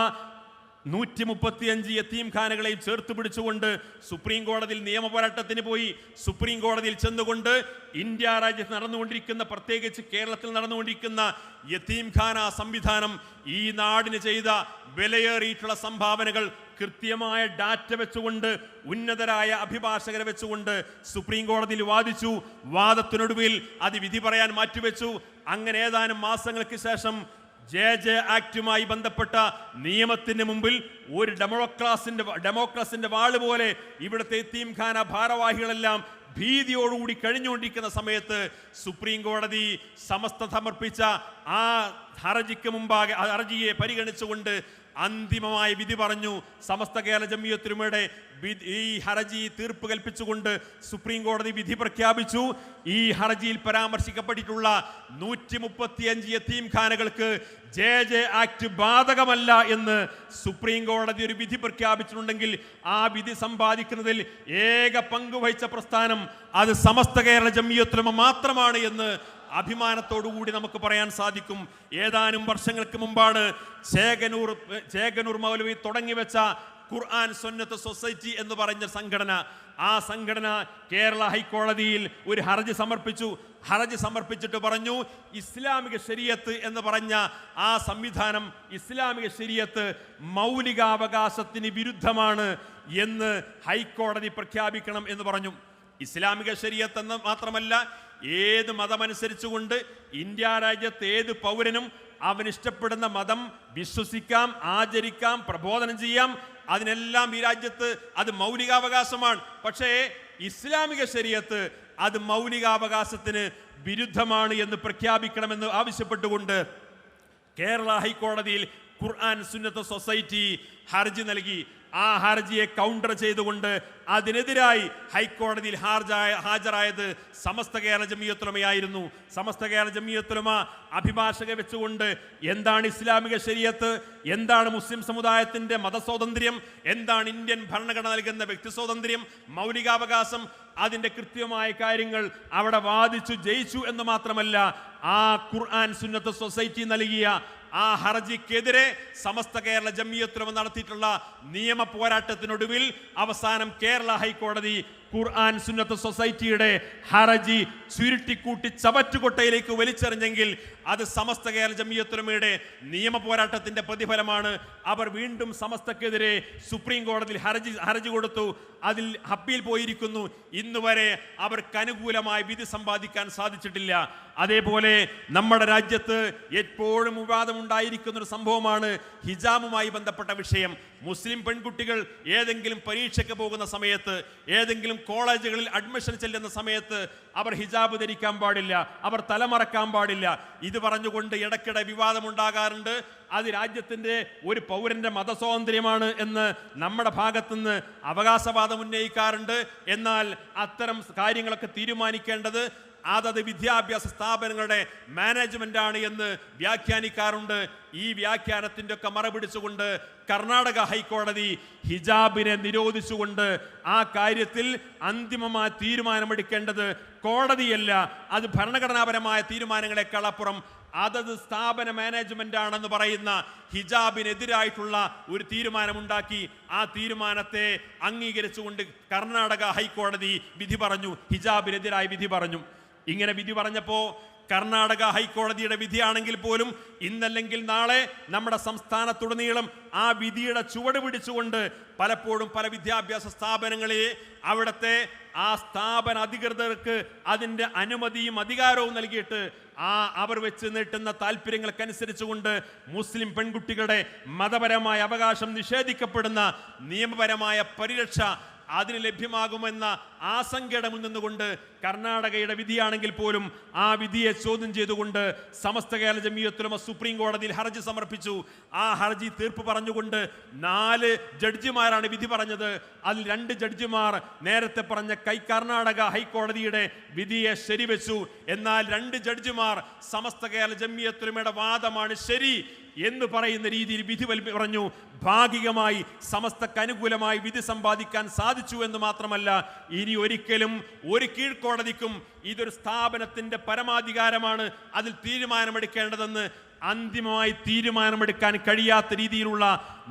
135 യതീംഖാനകളെയും ചേർത്ത് പിടിച്ചുകൊണ്ട് സുപ്രീം കോടതിയിൽ നിയമ പോരാട്ടത്തിന് പോയി. സുപ്രീം കോടതിയിൽ ചെന്നുകൊണ്ട് ഇന്ത്യ രാജ്യത്ത് നടന്നുകൊണ്ടിരിക്കുന്ന, പ്രത്യേകിച്ച് കേരളത്തിൽ നടന്നുകൊണ്ടിരിക്കുന്ന യതീംഖാന സംവിധാനം, ഈ നാടിന് ചെയ്ത വിലയേറിയിട്ടുള്ള സംഭാവനകൾ കൃത്യമായ ഡാറ്റ വെച്ചുകൊണ്ട്, ഉന്നതരായ അഭിഭാഷകരെ വെച്ചുകൊണ്ട് സുപ്രീം കോടതിയിൽ വാദിച്ചു. വാദത്തിനൊടുവിൽ അത് വിധി പറയാൻ മാറ്റിവെച്ചു. അങ്ങനെ ഏതാനും മാസങ്ങൾക്ക് ശേഷം JJ ആക്ടുമായി ബന്ധപ്പെട്ട നിയമത്തിന് മുമ്പിൽ ഒരു ഡെമോക്രസിന്റെ വാള് പോലെ ഇവിടുത്തെ യതീംഖാന ഭാരവാഹികളെല്ലാം ഭീതിയോടുകൂടി കഴിഞ്ഞുകൊണ്ടിരിക്കുന്ന സമയത്ത് സുപ്രീം കോടതി സമസ്ത സമർപ്പിച്ച ആ ഹർജിക്ക് മുമ്പാകെ ഹർജിയെ പരിഗണിച്ചുകൊണ്ട് അന്തിമമായ വിധി പറഞ്ഞു. സമസ്ത കേരള ജംഇയ്യത്തുൽ ഉലമയുടെ ഈ ഹർജി തീർപ്പ് കൽപ്പിച്ചുകൊണ്ട് സുപ്രീം കോടതി വിധി പ്രഖ്യാപിച്ചു. ഈ ഹർജിയിൽ പരാമർശിക്കപ്പെട്ടിട്ടുള്ള 135 യതീംഖാനകൾക്ക് JJ ആക്ട് ബാധകമല്ല എന്ന് സുപ്രീം കോടതി ഒരു വിധി പ്രഖ്യാപിച്ചിട്ടുണ്ടെങ്കിൽ ആ വിധി സമ്പാദിക്കുന്നതിൽ ഏക പങ്കുവഹിച്ച പ്രസ്ഥാനം അത് സമസ്ത കേരള ജംഇയ്യത്തുൽ ഉലമ മാത്രമാണ് എന്ന് അഭിമാനത്തോടുകൂടി നമുക്ക് പറയാൻ സാധിക്കും. ഏതാനും വർഷങ്ങൾക്ക് മുമ്പാണ് ചേകനൂർ മൗലവി തുടങ്ങിവെച്ച ഖുർആൻ സുന്നത്ത് സൊസൈറ്റി എന്ന് പറഞ്ഞ സംഘടന, ആ സംഘടന കേരള ഹൈക്കോടതിയിൽ ഒരു ഹർജി സമർപ്പിച്ചു. ഹർജി സമർപ്പിച്ചിട്ട് പറഞ്ഞു, ഇസ്ലാമിക ശരീഅത്ത് എന്ന് പറഞ്ഞ ആ സംവിധാനം, ഇസ്ലാമിക ശരീഅത്ത് മൗലികാവകാശത്തിന് വിരുദ്ധമാണ് എന്ന് ഹൈക്കോടതി പ്രഖ്യാപിക്കണം എന്ന് പറഞ്ഞു. ഇസ്ലാമിക ശരീഅത്ത് എന്ന് മാത്രമല്ല, ഏത് മതമനുസരിച്ചുകൊണ്ട് ഇന്ത്യ രാജ്യത്ത് ഏത് പൗരനും അവൻ ഇഷ്ടപ്പെടുന്ന മതം വിശ്വസിക്കാം, ആചരിക്കാം, പ്രബോധനം ചെയ്യാം. അതിനെല്ലാം ഈ രാജ്യത്ത് അത് മൗലികാവകാശമാണ്. പക്ഷേ ഇസ്ലാമിക ശരീഅത്ത് അത് മൗലികാവകാശത്തിന് വിരുദ്ധമാണ് എന്ന് പ്രഖ്യാപിക്കണമെന്ന് ആവശ്യപ്പെട്ടുകൊണ്ട് കേരള ഹൈക്കോടതിയിൽ ഖുർആൻ സുന്നത്ത് സൊസൈറ്റി ഹർജി നൽകി. ആ ഹർജിയെ കൗണ്ടർ ചെയ്തുകൊണ്ട് അതിനെതിരായി ഹൈക്കോടതിയിൽ ഹാജരായത് സമസ്ത കേരള ജംഇയ്യത്തുൽ ഉലമയായിരുന്നു. സമസ്ത കേരള ജംഇയ്യത്തുൽ ഉലമ അഭിഭാഷകരെ വെച്ചുകൊണ്ട് എന്താണ് ഇസ്ലാമിക ശരീഅത്ത്, എന്താണ് മുസ്ലിം സമുദായത്തിന്റെ മതസ്വാതന്ത്ര്യം, എന്താണ് ഇന്ത്യൻ ഭരണഘടന നൽകുന്ന വ്യക്തി സ്വാതന്ത്ര്യം, മൗലികാവകാശം, അതിന്റെ കൃത്യമായ കാര്യങ്ങൾ അവിടെ വാദിച്ചു ജയിച്ചു എന്ന് മാത്രമല്ല, ആ ഖുർആൻ സുന്നത്ത് സൊസൈറ്റി നൽകിയ ആ ഹർജിക്കെതിരെ സമസ്ത കേരള ജംഇയ്യത്തുൽ ഉലമ നടത്തിയിട്ടുള്ള നിയമ പോരാട്ടത്തിനൊടുവിൽ അവസാനം കേരള ഹൈക്കോടതി ഖുർആൻ സുന്നത്ത് സൊസൈറ്റിയുടെ ഹർജി ചുരുട്ടിക്കൂട്ടി ചവറ്റുകൊട്ടയിലേക്ക് വലിച്ചെറിഞ്ഞെങ്കിൽ അത് സമസ്ത കേരള ജംഇയ്യത്തുൽ ഉലമയുടെ നിയമ പോരാട്ടത്തിന്റെ പ്രതിഫലമാണ്. അവർ വീണ്ടും സമസ്തക്കെതിരെ സുപ്രീം കോടതിയിൽ ഹർജി കൊടുത്തു. അതിൽ അപ്പീൽ പോയിരിക്കുന്നു. ഇന്നുവരെ അവർക്ക് അനുകൂലമായ വിധി സമ്പാദിക്കാൻ സാധിച്ചിട്ടില്ല. അതേപോലെ നമ്മുടെ രാജ്യത്ത് എപ്പോഴും വിവാദമുണ്ടായിരിക്കുന്ന ഒരു സംഭവമാണ് ഹിജാബുമായി ബന്ധപ്പെട്ട വിഷയം. മുസ്ലിം പെൺകുട്ടികൾ ഏതെങ്കിലും പരീക്ഷയ്ക്ക് പോകുന്ന സമയത്ത്, ഏതെങ്കിലും കോളേജുകളിൽ അഡ്മിഷൻ ചെല്ലുന്ന സമയത്ത് അവർ ഹിജാബ് ധരിക്കാൻ പാടില്ല, അവർ തലമറക്കാൻ പാടില്ല. ഇത് പറഞ്ഞുകൊണ്ട് ഇടയ്ക്കിടെ വിവാദമുണ്ടാകാറുണ്ട്. അത് രാജ്യത്തിൻ്റെ ഒരു പൗരന്റെ മതസ്വാതന്ത്ര്യമാണ് എന്ന് നമ്മുടെ ഭാഗത്തുനിന്ന് അവകാശവാദം ഉന്നയിക്കാറുണ്ട്. എന്നാൽ അത്തരം കാര്യങ്ങളൊക്കെ തീരുമാനിക്കേണ്ടത് അതത് വിദ്യാഭ്യാസ സ്ഥാപനങ്ങളുടെ മാനേജ്മെന്റ് ആണ് എന്ന് വ്യാഖ്യാനിക്കാറുണ്ട്. ഈ വ്യാഖ്യാനത്തിൻ്റെ ഒക്കെ മറപിടിച്ചുകൊണ്ട് കർണാടക ഹൈക്കോടതി ഹിജാബിനെ നിരോധിച്ചുകൊണ്ട് ആ കാര്യത്തിൽ അന്തിമമായ തീരുമാനമെടുക്കേണ്ടത് കോടതിയല്ല, അത് ഭരണഘടനാപരമായ തീരുമാനങ്ങളെക്കാൾ അപ്പുറം അതത് സ്ഥാപന മാനേജ്മെന്റ് ആണെന്ന് പറയുന്ന ഹിജാബിനെതിരായിട്ടുള്ള ഒരു തീരുമാനമുണ്ടാക്കി. ആ തീരുമാനത്തെ അംഗീകരിച്ചുകൊണ്ട് കർണാടക ഹൈക്കോടതി വിധി പറഞ്ഞു, ഹിജാബിനെതിരായി വിധി പറഞ്ഞു. ഇങ്ങനെ വിധി പറഞ്ഞപ്പോൾ കർണാടക ഹൈക്കോടതിയുടെ വിധിയാണെങ്കിൽ പോലും ഇന്നല്ലെങ്കിൽ നാളെ നമ്മുടെ സംസ്ഥാനത്തുടനീളം ആ വിധിയുടെ ചുവട് പിടിച്ചുകൊണ്ട് പലപ്പോഴും പല വിദ്യാഭ്യാസ സ്ഥാപനങ്ങളെ അവിടുത്തെ ആ സ്ഥാപന അധികൃതർക്ക് അതിൻ്റെ അനുമതിയും അധികാരവും നൽകിയിട്ട് അവർ വെച്ച് നീട്ടുന്ന താല്പര്യങ്ങൾക്കനുസരിച്ചുകൊണ്ട് മുസ്ലിം പെൺകുട്ടികളുടെ മതപരമായ അവകാശം നിഷേധിക്കപ്പെടുന്ന നിയമപരമായ പരിരക്ഷ അതിന് ലഭ്യമാകുമെന്ന ആശങ്കയുടെ മുൻനിന്നുകൊണ്ട് കർണാടകയുടെ വിധിയാണെങ്കിൽ പോലും ആ വിധിയെ ചോദ്യം ചെയ്തുകൊണ്ട് സമസ്ത കേരള ജംഇയ്യത്തുൽ ഉലമ സുപ്രീം കോടതിയിൽ ഹർജി സമർപ്പിച്ചു. ആ ഹർജി തീർപ്പ് പറഞ്ഞുകൊണ്ട് 4 ജഡ്ജിമാരാണ് വിധി പറഞ്ഞത്. അതിൽ 2 ജഡ്ജിമാർ നേരത്തെ പറഞ്ഞ കർണാടക ഹൈക്കോടതിയുടെ വിധിയെ ശരിവെച്ചു. എന്നാൽ 2 ജഡ്ജിമാർ സമസ്ത കേരള ജംഇയ്യത്തുൽ ഉലമയുടെ വാദമാണ് ശരി എന്ന് പറയുന്ന രീതിയിൽ വിധി പറഞ്ഞു. ഭാഗികമായി സമസ്തക്ക് അനുകൂലമായി വിധി സമ്പാദിക്കാൻ സാധിച്ചു എന്ന് മാത്രമല്ല, ഇനി ഒരിക്കലും ഒരു കീഴ്ക്കോടതിക്കും ഇതൊരു സ്ഥാപനത്തിന്റെ പരമാധികാരമാണ്, അതിൽ തീരുമാനമെടുക്കേണ്ടതെന്ന് അന്തിമമായി തീരുമാനമെടുക്കാൻ കഴിയാത്ത രീതിയിലുള്ള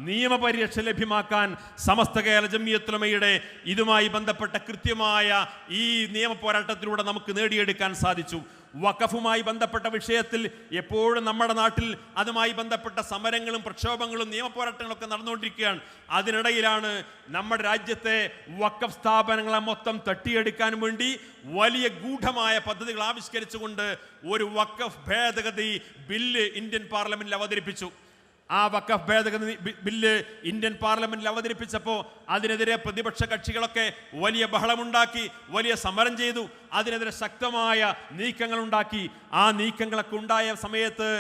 നിയമപരിരക്ഷ ലഭ്യമാക്കാൻ സമസ്ത കേരള ജംഇയ്യത്തുൽ ഉലമയുടെ ഇതുമായി ബന്ധപ്പെട്ട കൃത്യമായ ഈ നിയമ പോരാട്ടത്തിലൂടെ നമുക്ക് നേടിയെടുക്കാൻ സാധിച്ചു. വഖഫുമായി ബന്ധപ്പെട്ട വിഷയത്തിൽ എപ്പോഴും നമ്മുടെ നാട്ടിൽ അതുമായി ബന്ധപ്പെട്ട സമരങ്ങളും പ്രക്ഷോഭങ്ങളും നിയമപോരാട്ടങ്ങളൊക്കെ നടന്നുകൊണ്ടിരിക്കുകയാണ്. അതിനിടയിലാണ് നമ്മുടെ രാജ്യത്തെ വഖഫ് സ്ഥാപനങ്ങളെ മൊത്തം തട്ടിയെടുക്കാൻ വേണ്ടി വലിയ ഗൂഢമായ പദ്ധതികൾ ആവിഷ്കരിച്ചുകൊണ്ട് ഒരു വഖഫ് ഭേദഗതി ബില്ല് ഇന്ത്യൻ പാർലമെന്റിൽ അവതരിപ്പിച്ചു. ആ വഖഫ് ഭേദഗതി ബില്ല് ഇന്ത്യൻ പാർലമെന്റിൽ അവതരിപ്പിച്ചപ്പോൾ അതിനെതിരെ പ്രതിപക്ഷ കക്ഷികളൊക്കെ വലിയ ബഹളമുണ്ടാക്കി, വലിയ സമരം ചെയ്തു. അതിനെതിരെ ശക്തമായ നീക്കങ്ങൾ ഉണ്ടാക്കി. ആ നീക്കങ്ങളൊക്കെ ഉണ്ടായ സമയത്ത്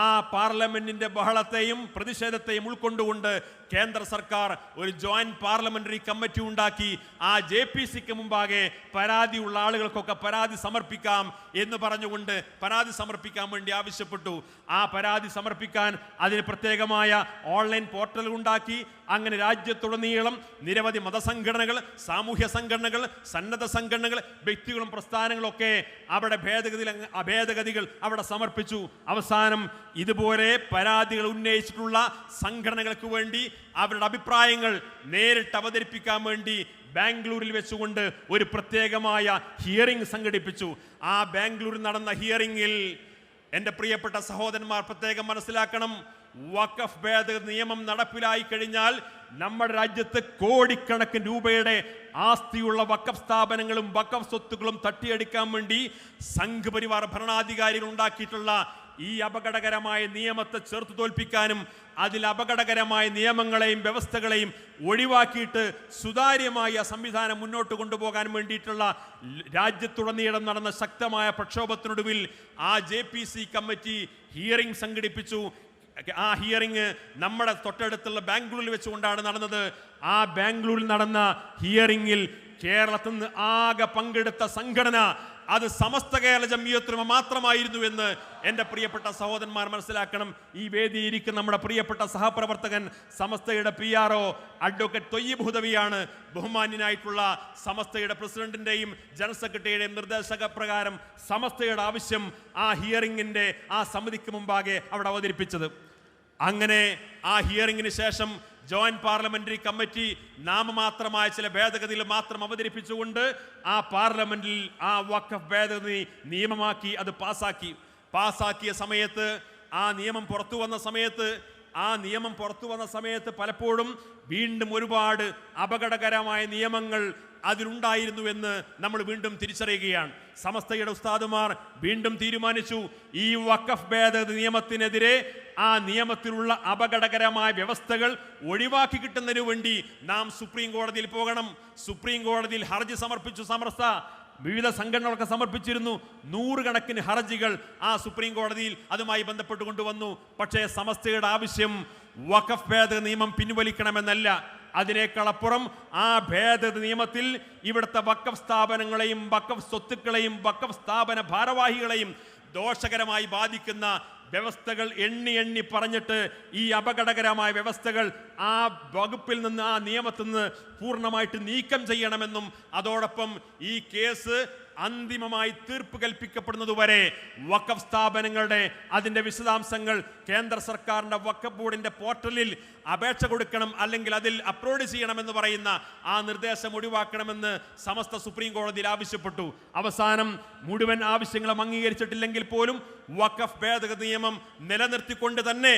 ആ പാർലമെന്റിന്റെ ബഹളത്തെയും പ്രതിഷേധത്തെയും ഉൾക്കൊണ്ടുകൊണ്ട് കേന്ദ്ര സർക്കാർ ഒരു ജോയിന്റ് പാർലമെന്ററി കമ്മിറ്റി ഉണ്ടാക്കി. ആ JPCക്ക് മുമ്പാകെ പരാതിയുള്ള ആളുകൾക്കൊക്കെ പരാതി സമർപ്പിക്കാം എന്ന് പറഞ്ഞുകൊണ്ട് പരാതി സമർപ്പിക്കാൻ വേണ്ടി ആവശ്യപ്പെട്ടു. ആ പരാതി സമർപ്പിക്കാൻ അതിന് പ്രത്യേകമായ ഓൺലൈൻ പോർട്ടൽ ഉണ്ടാക്കി. അങ്ങനെ രാജ്യത്തുടനീളം നിരവധി മതസംഘടനകൾ, സാമൂഹ്യ സംഘടനകൾ, സന്നദ്ധ സംഘടനകൾ, വ്യക്തികളും പ്രസ്ഥാനങ്ങളൊക്കെ അവിടെ ഭേദഗതികൾ അവിടെ സമർപ്പിച്ചു. അവസാനം ഇതുപോലെ പരാതികൾ ഉന്നയിച്ചിട്ടുള്ള സംഘടനകൾക്ക് വേണ്ടി അവരുടെ അഭിപ്രായങ്ങൾ നേരിട്ട് അവതരിപ്പിക്കാൻ വേണ്ടി ബാംഗ്ലൂരിൽ വെച്ചുകൊണ്ട് ഒരു പ്രത്യേകമായ ഹിയറിംഗ് സംഘടിപ്പിച്ചു. ആ ബാംഗ്ലൂരിൽ നടന്ന ഹിയറിംഗിൽ എൻ്റെ പ്രിയപ്പെട്ട സഹോദരന്മാർ പ്രത്യേകം മനസ്സിലാക്കണം, വഖഫ് ഭേദഗതി നിയമം നടപ്പിലായി കഴിഞ്ഞാൽ നമ്മുടെ രാജ്യത്ത് കോടിക്കണക്കിന് രൂപയുടെ ആസ്തിയുള്ള വഖഫ് സ്ഥാപനങ്ങളും വഖഫ് സ്വത്തുക്കളും തട്ടിയെടുക്കാൻ വേണ്ടി സംഘപരിവാർ ഭരണാധികാരികൾ ഉണ്ടാക്കിയിട്ടുള്ള ഈ അപകടകരമായ നിയമത്തെ ചെറുത്തു തോൽപ്പിക്കാനും അതിൽ അപകടകരമായ നിയമങ്ങളെയും വ്യവസ്ഥകളെയും ഒഴിവാക്കിയിട്ട് സുതാര്യമായ സംവിധാനം മുന്നോട്ട് കൊണ്ടുപോകാൻ വേണ്ടിയിട്ടുള്ള രാജ്യത്തുടനീളം നടന്ന ശക്തമായ പ്രക്ഷോഭത്തിനൊടുവിൽ ആ JPC കമ്മിറ്റി ഹിയറിംഗ് സംഘടിപ്പിച്ചു. ആ ഹിയറിംഗ് നമ്മുടെ തൊട്ടടുത്തുള്ള ബാംഗ്ലൂരിൽ വെച്ചുകൊണ്ടാണ് നടന്നത്. ആ ബാംഗ്ലൂരിൽ നടന്ന ഹിയറിംഗിൽ കേരളത്തിൽ നിന്ന് ആകെ പങ്കെടുത്ത സംഘടന അത് സമസ്ത കേരള ജംഇയ്യത്തുൽ ഉലമ മാത്രമായിരുന്നു എന്ന് എൻ്റെ പ്രിയപ്പെട്ട സഹോദരന്മാർ മനസ്സിലാക്കണം. ഈ വേദിയിരിക്കുന്ന നമ്മുടെ പ്രിയപ്പെട്ട സഹപ്രവർത്തകൻ സമസ്തയുടെ PRO അഡ്വക്കേറ്റ് തൊയ്യിബ് ഹുദവിയാണ്. ബഹുമാന്യനായിട്ടുള്ള സമസ്തയുടെ പ്രസിഡന്റിൻ്റെയും ജനറൽ സെക്രട്ടറിയുടെയും നിർദ്ദേശപ്രകാരം സമസ്തയുടെ ആവശ്യം ആ ഹിയറിംഗിൻ്റെ ആ സമിതിക്ക് മുമ്പാകെ അവിടെ അവതരിപ്പിച്ചത്. അങ്ങനെ ആ ഹിയറിംഗിന് ശേഷം ജോയിന്റ് പാർലമെന്ററി കമ്മിറ്റി നാമമാത്രമായ ചില ഭേദഗതികൾ മാത്രം അവതരിപ്പിച്ചുകൊണ്ട് ആ പാർലമെന്റിൽ ആ വഖഫ് ഭേദഗതി നിയമമാക്കി അത് പാസാക്കിയ സമയത്ത് ആ നിയമം പുറത്തു വന്ന സമയത്ത് പലപ്പോഴും വീണ്ടും ഒരുപാട് അപകടകരമായ നിയമങ്ങൾ അതിലുണ്ടായിരുന്നു എന്ന് നമ്മൾ വീണ്ടും തിരിച്ചറിയുകയാണ്. സമസ്തയുടെ ഉസ്താദുമാർ വീണ്ടും തീരുമാനിച്ചു, ഈ വഖഫ് ഭേദഗതി നിയമത്തിനെതിരെ ആ നിയമത്തിലുള്ള അപകടകരമായ വ്യവസ്ഥകൾ ഒഴിവാക്കി കിട്ടുന്നതിനു വേണ്ടി നാം സുപ്രീം കോടതിയിൽ പോകണം. സുപ്രീം കോടതിയിൽ ഹർജി സമർപ്പിച്ചു. സമസ്ത വിവിധ സംഘടനകളൊക്കെ സമർപ്പിച്ചിരുന്നു. 100 കണക്കിന് ഹർജികൾ ആ സുപ്രീം കോടതിയിൽ അതുമായി ബന്ധപ്പെട്ട് കൊണ്ടുവന്നു. പക്ഷേ സമസ്തയുടെ ആവശ്യം വഖഫ് ഭേദഗതി നിയമം പിൻവലിക്കണമെന്നല്ല, അതിനേക്കാളപ്പുറം ആ ഭേദഗതി നിയമത്തിൽ ഇവിടുത്തെ വഖഫ് സ്ഥാപനങ്ങളെയും വഖഫ് സ്വത്തുക്കളെയും വഖഫ് സ്ഥാപന ഭാരവാഹികളെയും ദോഷകരമായി ബാധിക്കുന്ന വ്യവസ്ഥകൾ എണ്ണി പറഞ്ഞിട്ട് ഈ അപകടകരമായ വ്യവസ്ഥകൾ ആ വകുപ്പിൽ നിന്ന് ആ നിയമത്തിൽ നിന്ന് പൂർണ്ണമായിട്ട് നീക്കം ചെയ്യണമെന്നും അതോടൊപ്പം ഈ കേസ് അന്തിമമായി തീർപ്പ് കൽപ്പിക്കപ്പെടുന്നതുവരെ വഖഫ് സ്ഥാപനങ്ങളുടെ അതിൻ്റെ വിശദാംശങ്ങൾ കേന്ദ്ര സർക്കാരിൻ്റെ വഖഫ് ബോർഡിൻ്റെ പോർട്ടലിൽ അപേക്ഷ കൊടുക്കണം, അല്ലെങ്കിൽ അതിൽ അപ്ലോഡ് ചെയ്യണമെന്ന് പറയുന്ന ആ നിർദ്ദേശം ഒഴിവാക്കണമെന്ന് സമസ്ത സുപ്രീം കോടതിയിൽ ആവശ്യപ്പെട്ടു. അവസാനം മുഴുവൻ ആവശ്യങ്ങളും അംഗീകരിച്ചിട്ടില്ലെങ്കിൽ പോലും വഖഫ് ഭേദഗതി നിയമം നിലനിർത്തിക്കൊണ്ട് തന്നെ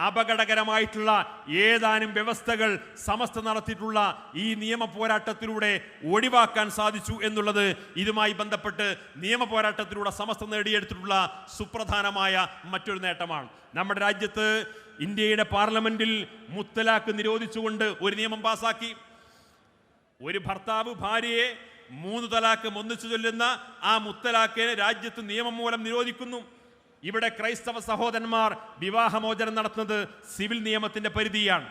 അപകടകരമായിട്ടുള്ള ഏതാനും വ്യവസ്ഥകൾ സമസ്ത നടത്തിയിട്ടുള്ള ഈ നിയമ പോരാട്ടത്തിലൂടെ ഒഴിവാക്കാൻ സാധിച്ചു എന്നുള്ളത് ഇതുമായി ബന്ധപ്പെട്ട് നിയമ പോരാട്ടത്തിലൂടെ സമസ്ത നേടിയെടുത്തിട്ടുള്ള സുപ്രധാനമായ മറ്റൊരു നേട്ടമാണ്. നമ്മുടെ രാജ്യത്ത് ഇന്ത്യയുടെ പാർലമെന്റിൽ മുത്തലാഖ് നിരോധിച്ചുകൊണ്ട് ഒരു നിയമം പാസാക്കി. ഒരു ഭർത്താവ് ഭാര്യയെ 3 തലാക്ക് ഒന്നിച്ചു ചൊല്ലുന്ന ആ മുത്തലാഖിനെ രാജ്യത്ത് നിയമം മൂലം നിരോധിക്കുന്നു. ഇവിടെ ക്രൈസ്തവ സഹോദരന്മാർ വിവാഹമോചനം നടത്തുന്നത് സിവിൽ നിയമത്തിന്റെ പരിധിയാണ്.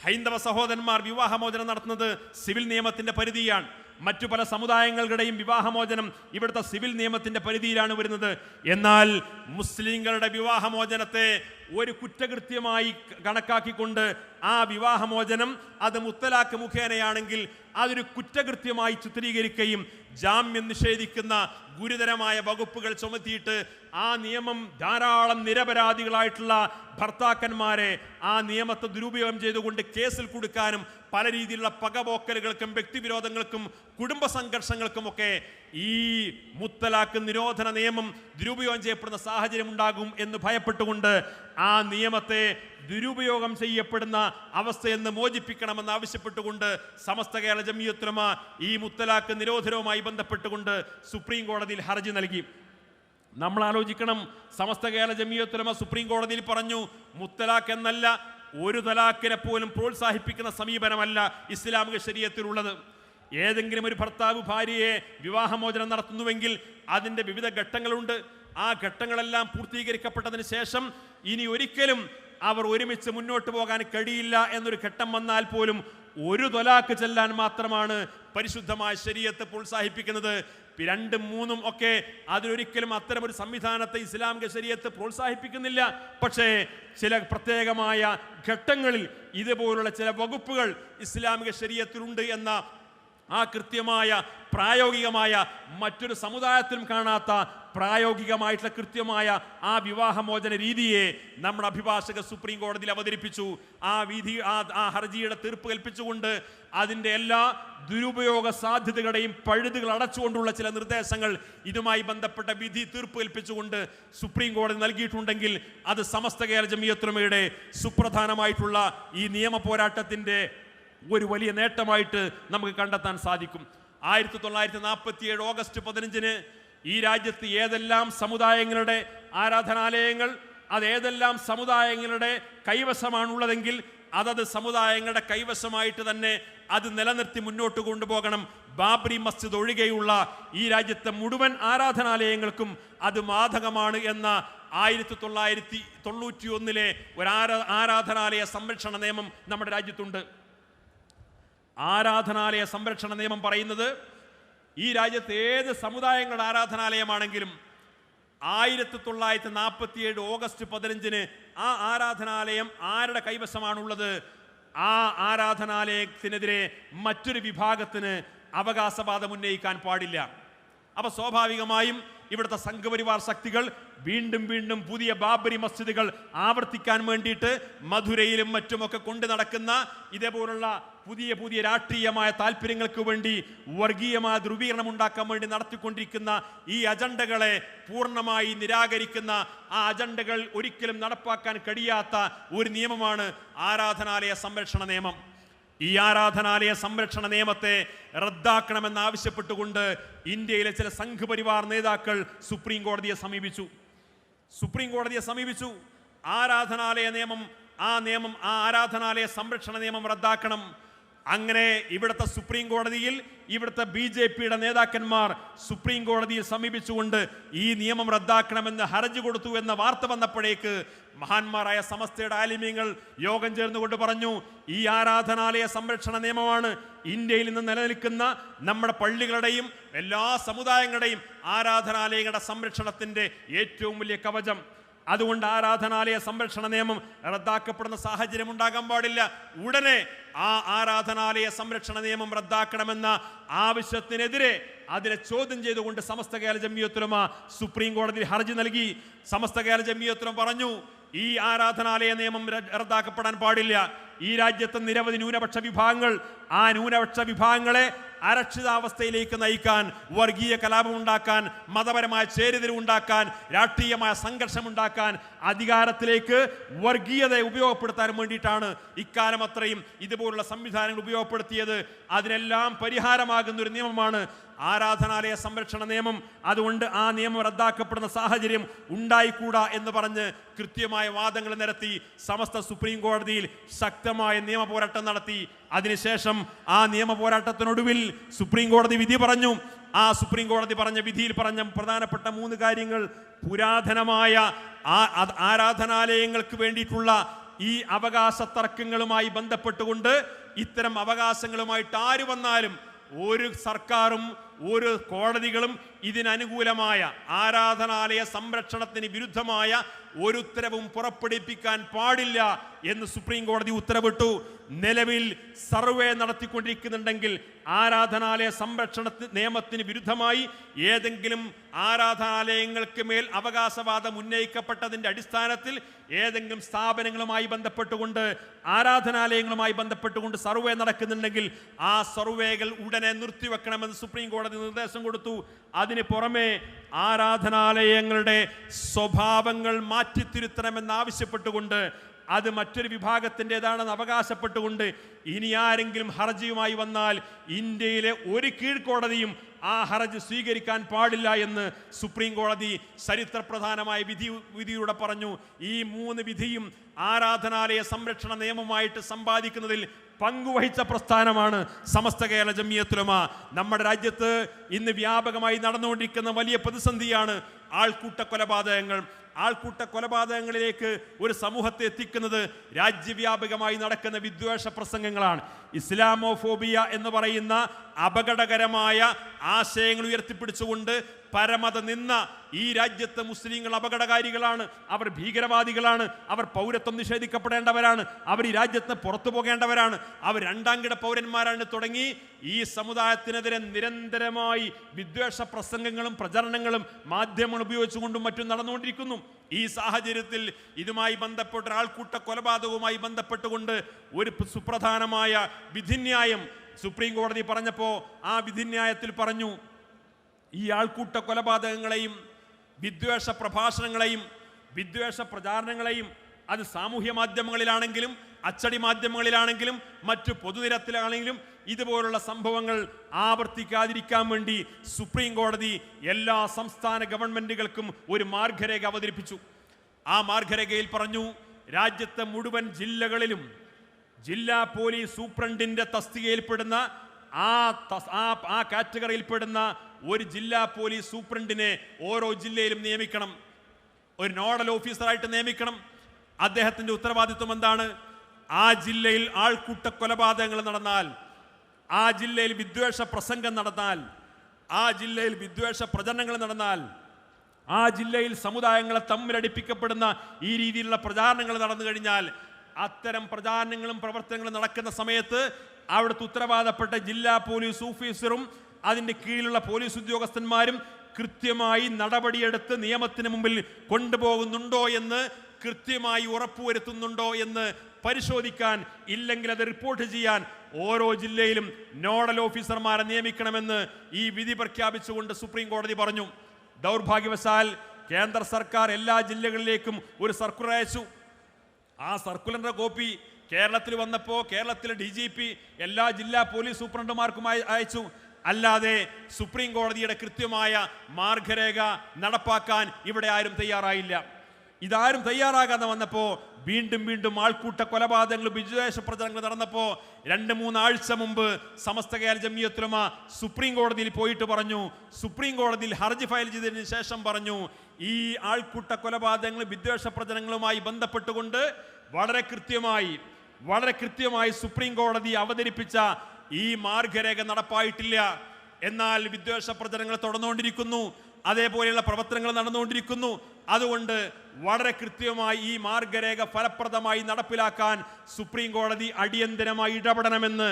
ഹൈന്ദവ സഹോദരന്മാർ വിവാഹമോചനം നടത്തുന്നത് സിവിൽ നിയമത്തിന്റെ പരിധിയാണ്. മറ്റു പല സമുദായങ്ങളുടെയും വിവാഹമോചനം ഇവിടുത്തെ സിവിൽ നിയമത്തിന്റെ പരിധിയിലാണ് വരുന്നത്. എന്നാൽ മുസ്ലിങ്ങളുടെ വിവാഹമോചനത്തെ ഒരു കുറ്റകൃത്യമായി കണക്കാക്കിക്കൊണ്ട് ആ വിവാഹമോചനം അത് മുത്തലാഖ് മുഖേനയാണെങ്കിൽ അതൊരു കുറ്റകൃത്യമായി ചിത്രീകരിക്കുകയും ജാമ്യം നിഷേധിക്കുന്ന ഗുരുതരമായ വകുപ്പുകൾ ചുമത്തിയിട്ട് ആ നിയമം ധാരാളം നിരപരാധികളായിട്ടുള്ള ഭർത്താക്കന്മാരെ ആ നിയമത്തെ ദുരുപയോഗം ചെയ്തുകൊണ്ട് കേസിൽ കൊടുക്കാനും പല രീതിയിലുള്ള പകപോക്കലുകൾക്കും വ്യക്തിവിരോധങ്ങൾക്കും കുടുംബ സംഘർഷങ്ങൾക്കുമൊക്കെ ഈ മുത്തലാഖ് നിരോധന നിയമം ദുരുപയോഗം ചെയ്യപ്പെടുന്ന സാഹചര്യം ഉണ്ടാകും എന്ന് ഭയപ്പെട്ടുകൊണ്ട് ആ നിയമത്തെ ദുരുപയോഗം ചെയ്യപ്പെടുന്ന അവസ്ഥയെന്ന് മോചിപ്പിക്കണമെന്ന് ആവശ്യപ്പെട്ടുകൊണ്ട് സമസ്ത കേരള ജംഇയ്യത്തുൽ ഉലമ ഈ മുത്തലാഖ് നിരോധനവുമായി ബന്ധപ്പെട്ടുകൊണ്ട് സുപ്രീം കോടതിയിൽ ഹർജി നൽകി. നമ്മൾ ആലോചിക്കണം, സമസ്ത കേരള ജംഇയ്യത്തുൽ ഉലമ സുപ്രീം കോടതിയിൽ പറഞ്ഞു, മുത്തലാഖ് എന്നല്ല, ഒരു തലാഖിനെ പോലും പ്രോത്സാഹിപ്പിക്കുന്ന സമീപനമല്ല ഇസ്ലാമിക ശരീഅത്തിലുള്ളത്. ഏതെങ്കിലും ഒരു ഭർത്താവ് ഭാര്യയെ വിവാഹമോചനം നടത്തുന്നുവെങ്കിൽ അതിൻ്റെ വിവിധ ഘട്ടങ്ങളുണ്ട്. ആ ഘട്ടങ്ങളെല്ലാം പൂർത്തീകരിക്കപ്പെട്ടതിന് ശേഷം ഇനി ഒരിക്കലും അവർ ഒരുമിച്ച് മുന്നോട്ട് പോകാൻ കഴിയില്ല എന്നൊരു ഘട്ടം വന്നാൽ പോലും ഒരു ത്വലാഖ് ചെല്ലാൻ മാത്രമാണ് പരിശുദ്ധമായ ശരീഅത്ത് പ്രോത്സാഹിപ്പിക്കുന്നത്. 2, 3 ഒക്കെ അതിലൊരിക്കലും അത്തരമൊരു സംവിധാനത്തെ ഇസ്ലാമിക ശരീഅത്ത് പ്രോത്സാഹിപ്പിക്കുന്നില്ല. പക്ഷേ ചില പ്രത്യേകമായ ഘട്ടങ്ങളിൽ ഇതുപോലുള്ള ചില വകുപ്പുകൾ ഇസ്ലാമിക ശരീഅത്തിലുണ്ട് എന്ന ആ കൃത്യമായ പ്രായോഗികമായ മറ്റൊരു സമുദായത്തിലും കാണാത്ത പ്രായോഗികമായിട്ടുള്ള കൃത്യമായ ആ വിവാഹമോചന രീതിയെ നമ്മുടെ അഭിഭാഷക സുപ്രീം കോടതിയിൽ അവതരിപ്പിച്ചു. ആ വിധി ആ ഹർജിയുടെ തീർപ്പ് കൽപ്പിച്ചുകൊണ്ട് അതിൻ്റെ എല്ലാ ദുരുപയോഗ സാധ്യതകളെയും പഴുതുകൾ അടച്ചുകൊണ്ടുള്ള ചില നിർദ്ദേശങ്ങൾ ഇതുമായി ബന്ധപ്പെട്ട വിധി തീർപ്പ് കൽപ്പിച്ചുകൊണ്ട് സുപ്രീം കോടതി നൽകിയിട്ടുണ്ടെങ്കിൽ അത് സമസ്ത കേരള ജംഇയ്യത്തുൽ ഉലമയുടെ സുപ്രധാനമായിട്ടുള്ള ഈ നിയമ പോരാട്ടത്തിൻ്റെ ഒരു വലിയ നേട്ടമായിട്ട് നമുക്ക് കണ്ടെത്താൻ സാധിക്കും. 1947 ഓഗസ്റ്റ് 15 ഈ രാജ്യത്ത് ഏതെല്ലാം സമുദായങ്ങളുടെ ആരാധനാലയങ്ങൾ അതേതെല്ലാം സമുദായങ്ങളുടെ കൈവശമാണുള്ളതെങ്കിൽ അതത് സമുദായങ്ങളുടെ കൈവശമായിട്ട് തന്നെ അത് നിലനിർത്തി മുന്നോട്ട് കൊണ്ടുപോകണം. ബാബറി മസ്ജിദ് ഒഴികെയുള്ള ഈ രാജ്യത്തെ മുഴുവൻ ആരാധനാലയങ്ങൾക്കും അത് ബാധകമാണ് എന്ന 1991 ഒരു ആരാധനാലയ സംരക്ഷണ നിയമം നമ്മുടെ രാജ്യത്തുണ്ട്. ആരാധനാലയ സംരക്ഷണ നിയമം പറയുന്നത് ഈ രാജ്യത്ത് ഏത് സമുദായങ്ങളുടെ ആരാധനാലയമാണെങ്കിലും 1947 ഓഗസ്റ്റ് 15 ആ ആരാധനാലയം ആരുടെ കൈവശമാണുള്ളത്, ആ ആരാധനാലയത്തിനെതിരെ മറ്റൊരു വിഭാഗത്തിന് അവകാശവാദം ഉന്നയിക്കാൻ പാടില്ല. അപ്പോൾ സ്വാഭാവികമായും ഇവിടുത്തെ സംഘപരിവാർ ശക്തികൾ വീണ്ടും വീണ്ടും പുതിയ ബാബരി മസ്ജിദുകൾ ആവർത്തിക്കാൻ വേണ്ടിയിട്ട് മധുരയിലും മറ്റുമൊക്കെ കൊണ്ടു നടക്കുന്ന ഇതേപോലുള്ള പുതിയ പുതിയ രാഷ്ട്രീയമായ താല്പര്യങ്ങൾക്ക് വേണ്ടി വർഗീയമായ ധ്രുവീകരണം ഉണ്ടാക്കാൻ വേണ്ടി നടത്തിക്കൊണ്ടിരിക്കുന്ന ഈ അജണ്ടകളെ പൂർണ്ണമായി നിരാകരിക്കുന്ന ആ അജണ്ടകൾ ഒരിക്കലും നടപ്പാക്കാൻ കഴിയാത്ത ഒരു നിയമമാണ് ആരാധനാലയ സംരക്ഷണ നിയമം. ഈ ആരാധനാലയ സംരക്ഷണ നിയമത്തെ റദ്ദാക്കണമെന്ന് ആവശ്യപ്പെട്ടുകൊണ്ട് ഇന്ത്യയിലെ ചില സംഘപരിവാർ നേതാക്കൾ സുപ്രീം കോടതിയെ സമീപിച്ചു. ആരാധനാലയ നിയമം ആ ആരാധനാലയ സംരക്ഷണ നിയമം റദ്ദാക്കണം. അങ്ങനെ ഇവിടുത്തെ സുപ്രീം കോടതിയിൽ ഇവിടുത്തെ BJPയുടെ നേതാക്കന്മാർ സുപ്രീം കോടതിയെ സമീപിച്ചുകൊണ്ട് ഈ നിയമം റദ്ദാക്കണമെന്ന് ഹർജി കൊടുത്തു എന്ന വാർത്ത വന്നപ്പോഴേക്ക് മഹാന്മാരായ സമസ്തയുടെ ആലിമീങ്ങൾ യോഗം ചേർന്നുകൊണ്ട് പറഞ്ഞു, ഈ ആരാധനാലയ സംരക്ഷണ നിയമമാണ് ഇന്ത്യയിൽ നിന്ന് നിലനിൽക്കുന്ന നമ്മുടെ പള്ളികളുടെയും എല്ലാ സമുദായങ്ങളുടെയും ആരാധനാലയങ്ങളുടെ സംരക്ഷണത്തിൻ്റെ ഏറ്റവും വലിയ കവചം. അതുകൊണ്ട് ആരാധനാലയ സംരക്ഷണ നിയമം റദ്ദാക്കപ്പെടുന്ന സാഹചര്യം ഉണ്ടാകാൻ പാടില്ല. ഉടനെ ആ ആരാധനാലയ സംരക്ഷണ നിയമം റദ്ദാക്കണമെന്ന ആവശ്യത്തിനെതിരെ അതിനെ ചോദ്യം ചെയ്തുകൊണ്ട് സമസ്ത കേരള ജംഇയ്യത്തുൽ ഉലമ സുപ്രീം കോടതിയിൽ ഹർജി നൽകി. സമസ്ത കേരള ജംഇയ്യത്തുൽ ഉലമ പറഞ്ഞു, ഈ ആരാധനാലയ നിയമം റദ്ദാക്കപ്പെടാൻ പാടില്ല. ഈ രാജ്യത്തെ നിരവധി ന്യൂനപക്ഷ വിഭാഗങ്ങൾ, ആ ന്യൂനപക്ഷ വിഭാഗങ്ങളെ അരക്ഷിതാവസ്ഥയിലേക്ക് നയിക്കാൻ, വർഗീയ കലാപമുണ്ടാക്കാൻ, മതപരമായ ചേരിതിരിവുണ്ടാക്കാൻ, രാഷ്ട്രീയമായ സംഘർഷമുണ്ടാക്കാൻ, അധികാരത്തിലേക്ക് വർഗീയതയെ ഉപയോഗപ്പെടുത്താൻ വേണ്ടിയിട്ടാണ് ഇക്കാലം അത്രയും ഇതുപോലുള്ള സംവിധാനങ്ങൾ ഉപയോഗപ്പെടുത്തിയത്. അതിനെല്ലാം പരിഹാരമാകുന്ന ഒരു നിയമമാണ് ആരാധനാലയ സംരക്ഷണ നിയമം, അതുകൊണ്ട് ആ നിയമം റദ്ദാക്കപ്പെടുന്ന സാഹചര്യം ഉണ്ടായിക്കൂടാ എന്ന് പറഞ്ഞ് കൃത്യമായ വാദങ്ങൾ നിരത്തി സമസ്ത സുപ്രീം കോടതിയിൽ ശക്തമായ നിയമ പോരാട്ടം നടത്തി. അതിനുശേഷം ആ നിയമ പോരാട്ടത്തിനൊടുവിൽ സുപ്രീം കോടതി വിധി പറഞ്ഞു. ആ സുപ്രീം കോടതി പറഞ്ഞ വിധിയിൽ പറഞ്ഞ പ്രധാനപ്പെട്ട 3 കാര്യങ്ങൾ: പുരാതനമായ ആരാധനാലയങ്ങൾക്ക് വേണ്ടിയിട്ടുള്ള ഈ അവകാശ തർക്കങ്ങളുമായി ബന്ധപ്പെട്ടുകൊണ്ട് ഇത്തരം അവകാശങ്ങളുമായിട്ട് ആര് വന്നാലും ഒരു സർക്കാരും ഒരു കോടതികളും ഇതിനനുകൂലമായ ആരാധനാലയ സംരക്ഷണത്തിന് വിരുദ്ധമായ ഒരു ഉത്തരവും പുറപ്പെടുവിപ്പിക്കാൻ പാടില്ല എന്ന് സുപ്രീം കോടതി ഉത്തരവിട്ടു. നിലവിൽ സർവേ നടത്തിക്കൊണ്ടിരിക്കുന്നുണ്ടെങ്കിൽ ആരാധനാലയ സംരക്ഷണ നിയമത്തിന് വിരുദ്ധമായി ഏതെങ്കിലും ആരാധനാലയങ്ങൾക്ക് മേൽ അവകാശവാദം ഉന്നയിക്കപ്പെട്ടതിൻ്റെ അടിസ്ഥാനത്തിൽ ഏതെങ്കിലും സ്ഥാപനങ്ങളുമായി ബന്ധപ്പെട്ടുകൊണ്ട് ആരാധനാലയങ്ങളുമായി ബന്ധപ്പെട്ടുകൊണ്ട് സർവേ നടക്കുന്നുണ്ടെങ്കിൽ ആ സർവേകൾ ഉടനെ നിർത്തിവെക്കണമെന്ന് സുപ്രീം കോടതി നിർദ്ദേശം കൊടുത്തു. അതിന് പുറമെ ആരാധനാലയങ്ങളുടെ സ്വഭാവങ്ങൾ മാറ്റിത്തിരുത്തണമെന്നാവശ്യപ്പെട്ടുകൊണ്ട്, അത് മറ്റൊരു വിഭാഗത്തിൻ്റെതാണെന്ന് അവകാശപ്പെട്ടുകൊണ്ട് ഇനി ആരെങ്കിലും ഹർജിയുമായി വന്നാൽ ഇന്ത്യയിലെ ഒരു കീഴ്ക്കോടതിയും ആ ഹർജി സ്വീകരിക്കാൻ പാടില്ല എന്ന് സുപ്രീം കോടതി ചരിത്രപ്രധാനമായ വിധിയിലൂടെ പറഞ്ഞു. ഈ 3 വിധിയും ആരാധനാലയ സംരക്ഷണ നിയമവുമായിട്ട് സമ്പാദിക്കുന്നതിൽ പങ്കുവഹിച്ച പ്രസ്ഥാനമാണ് സമസ്ത കേരള ജംഇയ്യത്തുൽ ഉലമ. നമ്മുടെ രാജ്യത്ത് ഇന്ന് വ്യാപകമായി നടന്നുകൊണ്ടിരിക്കുന്ന വലിയ പ്രതിസന്ധിയാണ് ആൾക്കൂട്ട കൊലപാതകങ്ങൾ. ആൾക്കൂട്ട കൊലപാതകങ്ങളിലേക്ക് ഒരു സമൂഹത്തെ എത്തിക്കുന്നത് രാജ്യവ്യാപകമായി നടക്കുന്ന വിദ്വേഷ പ്രസംഗങ്ങളാണ്. ഇസ്ലാമോഫോബിയ എന്ന് പറയുന്ന അപകടകരമായ ആശയങ്ങൾ ഉയർത്തിപ്പിടിച്ചുകൊണ്ട് പരമത നിന്ന ഈ രാജ്യത്തെ മുസ്ലിങ്ങൾ അപകടകാരികളാണ്, അവർ ഭീകരവാദികളാണ്, അവർ പൗരത്വം നിഷേധിക്കപ്പെടേണ്ടവരാണ്, അവർ ഈ രാജ്യത്ത് പുറത്തു പോകേണ്ടവരാണ്, അവർ 2ാം കിട പൗരന്മാരാണ് തുടങ്ങി ഈ സമുദായത്തിനെതിരെ നിരന്തരമായി വിദ്വേഷ പ്രസംഗങ്ങളും പ്രചരണങ്ങളും മാധ്യമങ്ങൾ ഉപയോഗിച്ചുകൊണ്ടും മറ്റും നടന്നുകൊണ്ടിരിക്കുന്നു. ഈ സാഹചര്യത്തിൽ ഇതുമായി ബന്ധപ്പെട്ട ആൾക്കൂട്ട കൊലപാതകവുമായി ബന്ധപ്പെട്ടുകൊണ്ട് ഒരു സുപ്രധാനമായ വിധിന്യായം സുപ്രീം കോടതി പറഞ്ഞപ്പോൾ ആ വിധിന്യായത്തിൽ പറഞ്ഞു, ഈ ആൾക്കൂട്ട കൊലപാതകങ്ങളെയും വിദ്വേഷ പ്രഭാഷണങ്ങളെയും വിദ്വേഷ പ്രചാരണങ്ങളെയും അത് സാമൂഹ്യ മാധ്യമങ്ങളിലാണെങ്കിലും അച്ചടി മാധ്യമങ്ങളിലാണെങ്കിലും മറ്റു പൊതുനിരത്തിലാണെങ്കിലും ഇതുപോലുള്ള സംഭവങ്ങൾ ആവർത്തിക്കാതിരിക്കാൻ വേണ്ടി സുപ്രീം കോടതി എല്ലാ സംസ്ഥാന ഗവൺമെന്റുകൾക്കും ഒരു മാർഗരേഖ അവതരിപ്പിച്ചു. ആ മാർഗരേഖയിൽ പറഞ്ഞു, രാജ്യത്തെ മുഴുവൻ ജില്ലകളിലും ജില്ലാ പോലീസ് സൂപ്രണ്ടിന്റെ തസ്തികയിൽപ്പെടുന്ന ആ കാറ്റഗറിയിൽപ്പെടുന്ന ഒരു ജില്ലാ പോലീസ് സൂപ്രണ്ടിനെ ഓരോ ജില്ലയിലും നിയമിക്കണം, ഒരു നോഡൽ ഓഫീസറായിട്ട് നിയമിക്കണം. അദ്ദേഹത്തിന്റെ ഉത്തരവാദിത്വം എന്താണ്? ആ ജില്ലയിൽ ആൾക്കൂട്ട കൊലപാതകങ്ങൾ നടന്നാൽ, ആ ജില്ലയിൽ വിദ്വേഷ പ്രസംഗം നടന്നാൽ, ആ ജില്ലയിൽ വിദ്വേഷ പ്രചരണങ്ങൾ നടന്നാൽ, ആ ജില്ലയിൽ സമുദായങ്ങളെ തമ്മിലടിപ്പിക്കപ്പെടുന്ന ഈ രീതിയിലുള്ള പ്രചാരണങ്ങൾ നടന്നു കഴിഞ്ഞാൽ, അത്തരം പ്രചാരണങ്ങളും പ്രവർത്തനങ്ങളും നടക്കുന്ന സമയത്ത് അവിടുത്തെ ഉത്തരവാദപ്പെട്ട ജില്ലാ പോലീസ് ഓഫീസറും അതിൻ്റെ കീഴിലുള്ള പോലീസ് ഉദ്യോഗസ്ഥന്മാരും കൃത്യമായി നടപടിയെടുത്ത് നിയമത്തിന് മുമ്പിൽ കൊണ്ടുപോകുന്നുണ്ടോ എന്ന് കൃത്യമായി ഉറപ്പുവരുത്തുന്നുണ്ടോ എന്ന് പരിശോധിക്കാൻ, ഇല്ലെങ്കിൽ അത് റിപ്പോർട്ട് ചെയ്യാൻ ഓരോ ജില്ലയിലും നോഡൽ ഓഫീസർമാരെ നിയമിക്കണമെന്ന് ഈ വിധി പ്രഖ്യാപിച്ചുകൊണ്ട് സുപ്രീം കോടതി പറഞ്ഞു. ദൗർഭാഗ്യവശാൽ കേന്ദ്ര സർക്കാർ എല്ലാ ജില്ലകളിലേക്കും ഒരു സർക്കുലർ അയച്ചു. ആ സർക്കുലറിന്റെ കോപ്പി കേരളത്തിൽ വന്നപ്പോൾ കേരളത്തിലെ DGP എല്ലാ ജില്ലാ പോലീസ് സൂപ്രണ്ടുമാർക്കുമായി അയച്ചു. അല്ലാതെ സുപ്രീം കോടതിയുടെ കൃത്യമായ മാർഗരേഖ നടപ്പാക്കാൻ ഇവിടെ ആരും തയ്യാറായില്ല. ഇതാരും തയ്യാറാകാതെ വന്നപ്പോൾ വീണ്ടും ആൾക്കൂട്ട കൊലപാതകങ്ങളും വിദ്വേഷ പ്രചരണങ്ങൾ നടന്നപ്പോൾ 2-3 ആഴ്ച മുമ്പ് സമസ്ത കേരള ജംഇയ്യത്തുൽ ഉലമ സുപ്രീം കോടതിയിൽ പോയിട്ട് പറഞ്ഞു, സുപ്രീം കോടതിയിൽ ഹർജി ഫയൽ ചെയ്തതിന് ശേഷം പറഞ്ഞു, ഈ ആൾക്കൂട്ട കൊലപാതകങ്ങളും വിദ്വേഷ പ്രചരണങ്ങളുമായി ബന്ധപ്പെട്ടുകൊണ്ട് വളരെ കൃത്യമായി സുപ്രീം കോടതി അവതരിപ്പിച്ച ഈ മാർഗരേഖ നടപ്പായിട്ടില്ല. എന്നാൽ വിദ്വേഷ പ്രചരണങ്ങൾ തുടർന്നുകൊണ്ടിരിക്കുന്നു, അതേപോലെയുള്ള പ്രവർത്തനങ്ങൾ നടന്നുകൊണ്ടിരിക്കുന്നു. അതുകൊണ്ട് വളരെ കൃത്യമായി ഈ മാർഗരേഖ ഫലപ്രദമായി നടപ്പിലാക്കാൻ സുപ്രീം കോടതി അടിയന്തരമായി ഇടപെടണമെന്ന്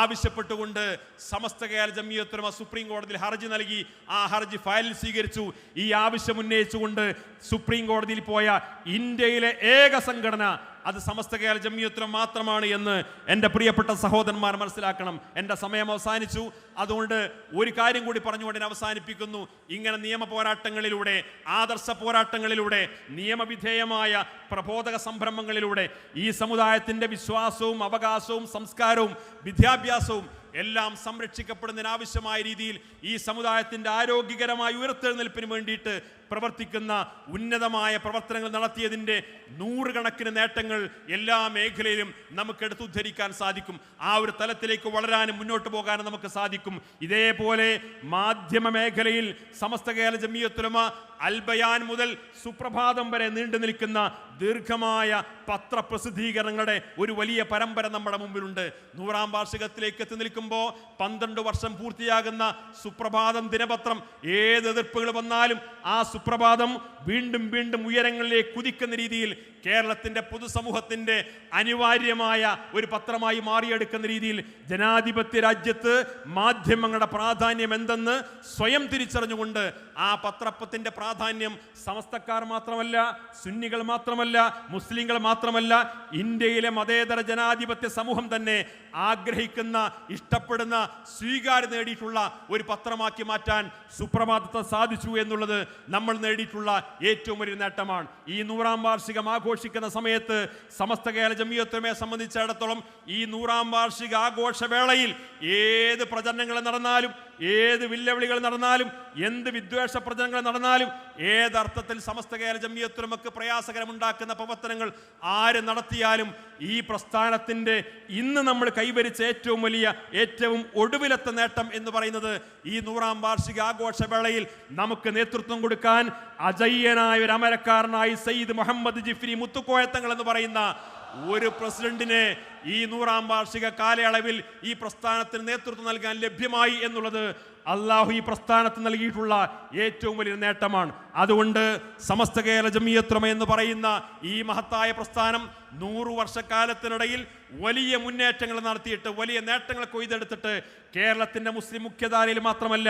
ആവശ്യപ്പെട്ടുകൊണ്ട് സമസ്ത കേരള ജംഇയ്യത്തുൽ ഉലമ സുപ്രീം കോടതിയിൽ ഹർജി നൽകി. ആ ഹർജി ഫയലിൽ സ്വീകരിച്ചു. ഈ ആവശ്യം ഉന്നയിച്ചുകൊണ്ട് സുപ്രീം കോടതിയിൽ പോയ ഇന്ത്യയിലെ ഏക സംഘടന അത് സമസ്ത കേരള ജംഇയ്യത്തുൽ ഉലമ മാത്രമാണ് എന്ന് എൻ്റെ പ്രിയപ്പെട്ട സഹോദരന്മാർ മനസ്സിലാക്കണം. എൻ്റെ സമയം അവസാനിച്ചു. അതുകൊണ്ട് ഒരു കാര്യം കൂടി പറഞ്ഞുകൊണ്ട് ഞാൻ അവസാനിപ്പിക്കുന്നു. ഇങ്ങനെ നിയമ പോരാട്ടങ്ങളിലൂടെ, ആദർശ പോരാട്ടങ്ങളിലൂടെ, നിയമവിധേയമായ പ്രബോധക സംരംഭങ്ങളിലൂടെ ഈ സമുദായത്തിൻ്റെ വിശ്വാസവും അവകാശവും സംസ്കാരവും വിദ്യാഭ്യാസവും എല്ലാം സംരക്ഷിക്കപ്പെടുന്നതിനാവശ്യമായ രീതിയിൽ ഈ സമുദായത്തിൻ്റെ ആരോഗ്യകരമായ ഉയർത്തെഴുന്നേൽപ്പിന് വേണ്ടിയിട്ട് പ്രവർത്തിക്കുന്ന ഉന്നതമായ പ്രവർത്തനങ്ങൾ നടത്തിയതിൻ്റെ നൂറുകണക്കിന് നേട്ടങ്ങൾ എല്ലാ മേഖലയിലും നമുക്ക് എടുത്തുദ്ധരിക്കാൻ സാധിക്കും. ആ ഒരു തലത്തിലേക്ക് വളരാനും മുന്നോട്ട് പോകാനും നമുക്ക് സാധിക്കും. ഇതേപോലെ മാധ്യമ മേഖലയിൽ സമസ്ത കേരള ജംഇയ്യത്തുൽ ഉലമ അൽബയാൻ മുതൽ സുപ്രഭാതം വരെ നീണ്ടു നിൽക്കുന്ന ദീർഘമായ പത്രപ്രസിദ്ധീകരണങ്ങളുടെ ഒരു വലിയ പരമ്പര നമ്മുടെ മുമ്പിലുണ്ട്. 100ാം വാർഷികത്തിലേക്ക് എത്തി നിൽക്കുമ്പോൾ 12 വർഷം പൂർത്തിയാകുന്ന സുപ്രഭാതം ദിനപത്രം ഏത് എതിർപ്പുകൾ വന്നാലും ആ സുപ്രഭാതം വീണ്ടും വീണ്ടും ഉയരങ്ങളിലേക്ക് കുതിക്കുന്ന രീതിയിൽ കേരളത്തിൻ്റെ പൊതുസമൂഹത്തിൻ്റെ അനിവാര്യമായ ഒരു പത്രമായി മാറിയെടുക്കുന്ന രീതിയിൽ ജനാധിപത്യ രാജ്യത്ത് മാധ്യമങ്ങളുടെ പ്രാധാന്യം എന്തെന്ന് സ്വയം തിരിച്ചറിഞ്ഞുകൊണ്ട് ആ പത്രത്തിൻ്റെ പ്രാധാന്യം സമസ്തക്കാർ മാത്രമല്ല, സുന്നികൾ മാത്രമല്ല, മുസ്ലിങ്ങൾ മാത്രമല്ല, ഇന്ത്യയിലെ മതേതര ജനാധിപത്യ സമൂഹം തന്നെ ആഗ്രഹിക്കുന്ന, ഇഷ്ടപ്പെടുന്ന, സ്വീകാര്യം നേടിയിട്ടുള്ള ഒരു പത്രമാക്കി മാറ്റാൻ സുപ്രഭാതത്തെ സാധിച്ചു എന്നുള്ളത് നമ്മൾ നേടിയിട്ടുള്ള ഏറ്റവും വലിയ നേട്ടമാണ്. ഈ 100ാം വാർഷികം ആഘോഷിക്കുന്ന സമയത്ത് സമസ്ത കേരള ജംഇയ്യത്തുൽ ഉലമയെ സംബന്ധിച്ചിടത്തോളം ഈ 100ാം വാർഷിക ആഘോഷവേളയിൽ ഏത് പ്രചരണങ്ങൾ നടന്നാലും, ഏത് വെല്ലുവിളികൾ നടന്നാലും, എന്ത് വിദ്വേഷ പ്രചരണങ്ങൾ നടന്നാലും, ഏതർത്ഥത്തിൽ സമസ്ത കേരള ജംഇയ്യത്തുൽ ഉലമക്ക് പ്രയാസകരമുണ്ടാക്കുന്ന പ്രവർത്തനങ്ങൾ ആര് നടത്തിയാലും ഈ പ്രസ്ഥാനത്തിൻ്റെ ഇന്ന് നമ്മൾ കൈവരിച്ച ഏറ്റവും വലിയ, ഏറ്റവും ഒടുവിലത്തെ നേട്ടം എന്ന് പറയുന്നത് ഈ 100ാം വാർഷിക ആഘോഷവേളയിൽ നമുക്ക് നേതൃത്വം കൊടുക്കാൻ അജയ്യനായ ഒരു അമരക്കാരനായി സയ്യിദ് മുഹമ്മദ് ജിഫ്രി മുത്തുക്കോയത്തങ്ങൾ എന്ന് പറയുന്ന ഒരു പ്രസിഡന്റിനെ ഈ 100ാം വാർഷിക കാലയളവിൽ ഈ പ്രസ്ഥാനത്തിന് നേതൃത്വം നൽകാൻ ലഭ്യമായി എന്നുള്ളത് അള്ളാഹു ഈ പ്രസ്ഥാനത്തിന് നൽകിയിട്ടുള്ള ഏറ്റവും വലിയ നേട്ടമാണ്. അതുകൊണ്ട് സമസ്ത കേരള ജംഇയ്യത്തുൽ ഉലമ എന്ന് പറയുന്ന ഈ മഹത്തായ പ്രസ്ഥാനം 100 വർഷക്കാലത്തിനിടയിൽ വലിയ മുന്നേറ്റങ്ങൾ നടത്തിയിട്ട്, വലിയ നേട്ടങ്ങൾ കൊയ്തെടുത്തിട്ട് കേരളത്തിൻ്റെ മുസ്ലിം മുഖ്യധാരയിൽ മാത്രമല്ല,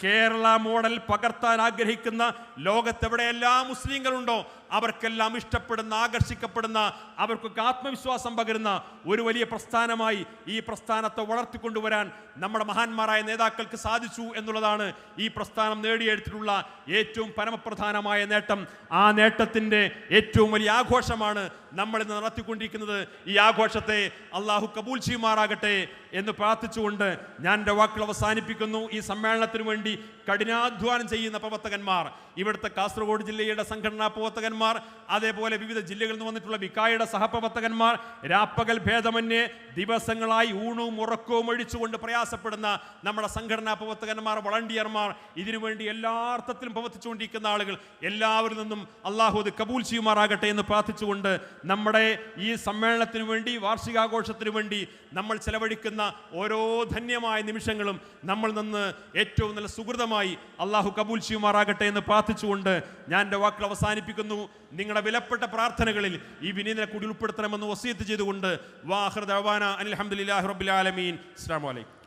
കേരള മോഡൽ പകർത്താൻ ആഗ്രഹിക്കുന്ന ലോകത്തെവിടെയെല്ലാം മുസ്ലിങ്ങളുണ്ടോ അവർക്കെല്ലാം ഇഷ്ടപ്പെടുന്ന, ആകർഷിക്കപ്പെടുന്ന, അവർക്കൊക്കെ ആത്മവിശ്വാസം പകരുന്ന ഒരു വലിയ പ്രസ്ഥാനമായി ഈ പ്രസ്ഥാനത്തെ വളർത്തിക്കൊണ്ടുവരാൻ നമ്മുടെ മഹാന്മാരായ നേതാക്കൾക്ക് സാധിച്ചു എന്നുള്ളതാണ് ഈ പ്രസ്ഥാനം നേടിയെടുത്തിട്ടുള്ള ഏറ്റവും പരമപ്രധാനമായ നേട്ടം. ആ നേട്ടത്തിൻ്റെ ഏറ്റവും വലിയ ആഘോഷമാണ് നമ്മൾ ഇന്ന് നടത്തിക്കൊണ്ടിരിക്കുന്നത്. ഈ ആഘോഷത്തെ അള്ളാഹു കബൂൽ ചെയ്യുമാറാകട്ടെ എന്ന് പ്രാർത്ഥിച്ചുകൊണ്ട് ഞാൻ എൻ്റെ വാക്കുകൾ അവസാനിപ്പിക്കുന്നു. ഈ സമ്മേളനത്തിന് വേണ്ടി കഠിനാധ്വാനം ചെയ്യുന്ന പ്രവർത്തകന്മാർ, ഇവിടുത്തെ കാസർഗോഡ് ജില്ലയുടെ സംഘടനാ പ്രവർത്തകന്മാർ, അതേപോലെ വിവിധ ജില്ലകളിൽ നിന്ന് വന്നിട്ടുള്ള വികായുടെ സഹപ്രവർത്തകന്മാർ, രാപ്പകൽ ഭേദമന്യേ ദിവസങ്ങളായി ഊണും ഉറക്കവും ഒഴിച്ചുകൊണ്ട് പ്രയാസപ്പെടുന്ന നമ്മുടെ സംഘടനാ പ്രവർത്തകന്മാർ, വളണ്ടിയർമാർ, ഇതിനുവേണ്ടി എല്ലാ അർത്ഥത്തിലും പ്രവർത്തിച്ചുകൊണ്ടിരിക്കുന്ന ആളുകൾ, എല്ലാവരിൽ നിന്നും അള്ളാഹു അത് കബൂൽ ചെയ്യുമാറാകട്ടെ എന്ന് പ്രാർത്ഥിച്ചുകൊണ്ട് നമ്മുടെ ഈ സമ്മേളനത്തിന് വേണ്ടി, വാർഷികാഘോഷത്തിന് വേണ്ടി നമ്മൾ ചെലവഴിക്കുന്ന ഓരോ ധന്യമായ നിമിഷങ്ങളും നമ്മൾ നിന്ന് ഏറ്റവും നല്ല സുഹൃതമായി അള്ളാഹു കബൂൽ ചെയ്യുമാറാകട്ടെ എന്ന് പ്രാർത്ഥിച്ചുകൊണ്ട് ഞാൻ എൻ്റെ വാക്കുകൾ അവസാനിപ്പിക്കുന്നു. നിങ്ങളുടെ വിലപ്പെട്ട പ്രാർത്ഥനകളിൽ ഈ വിനീതനെ കൂടി ഉൾപ്പെടുത്തണമെന്ന് വസിയത്ത് ചെയ്തുകൊണ്ട് വാഹിർ ദഅവാന അൽഹംദുലില്ലാഹി റബ്ബിൽ ആലമീൻ. അസ്സലാമു അലൈക്കും.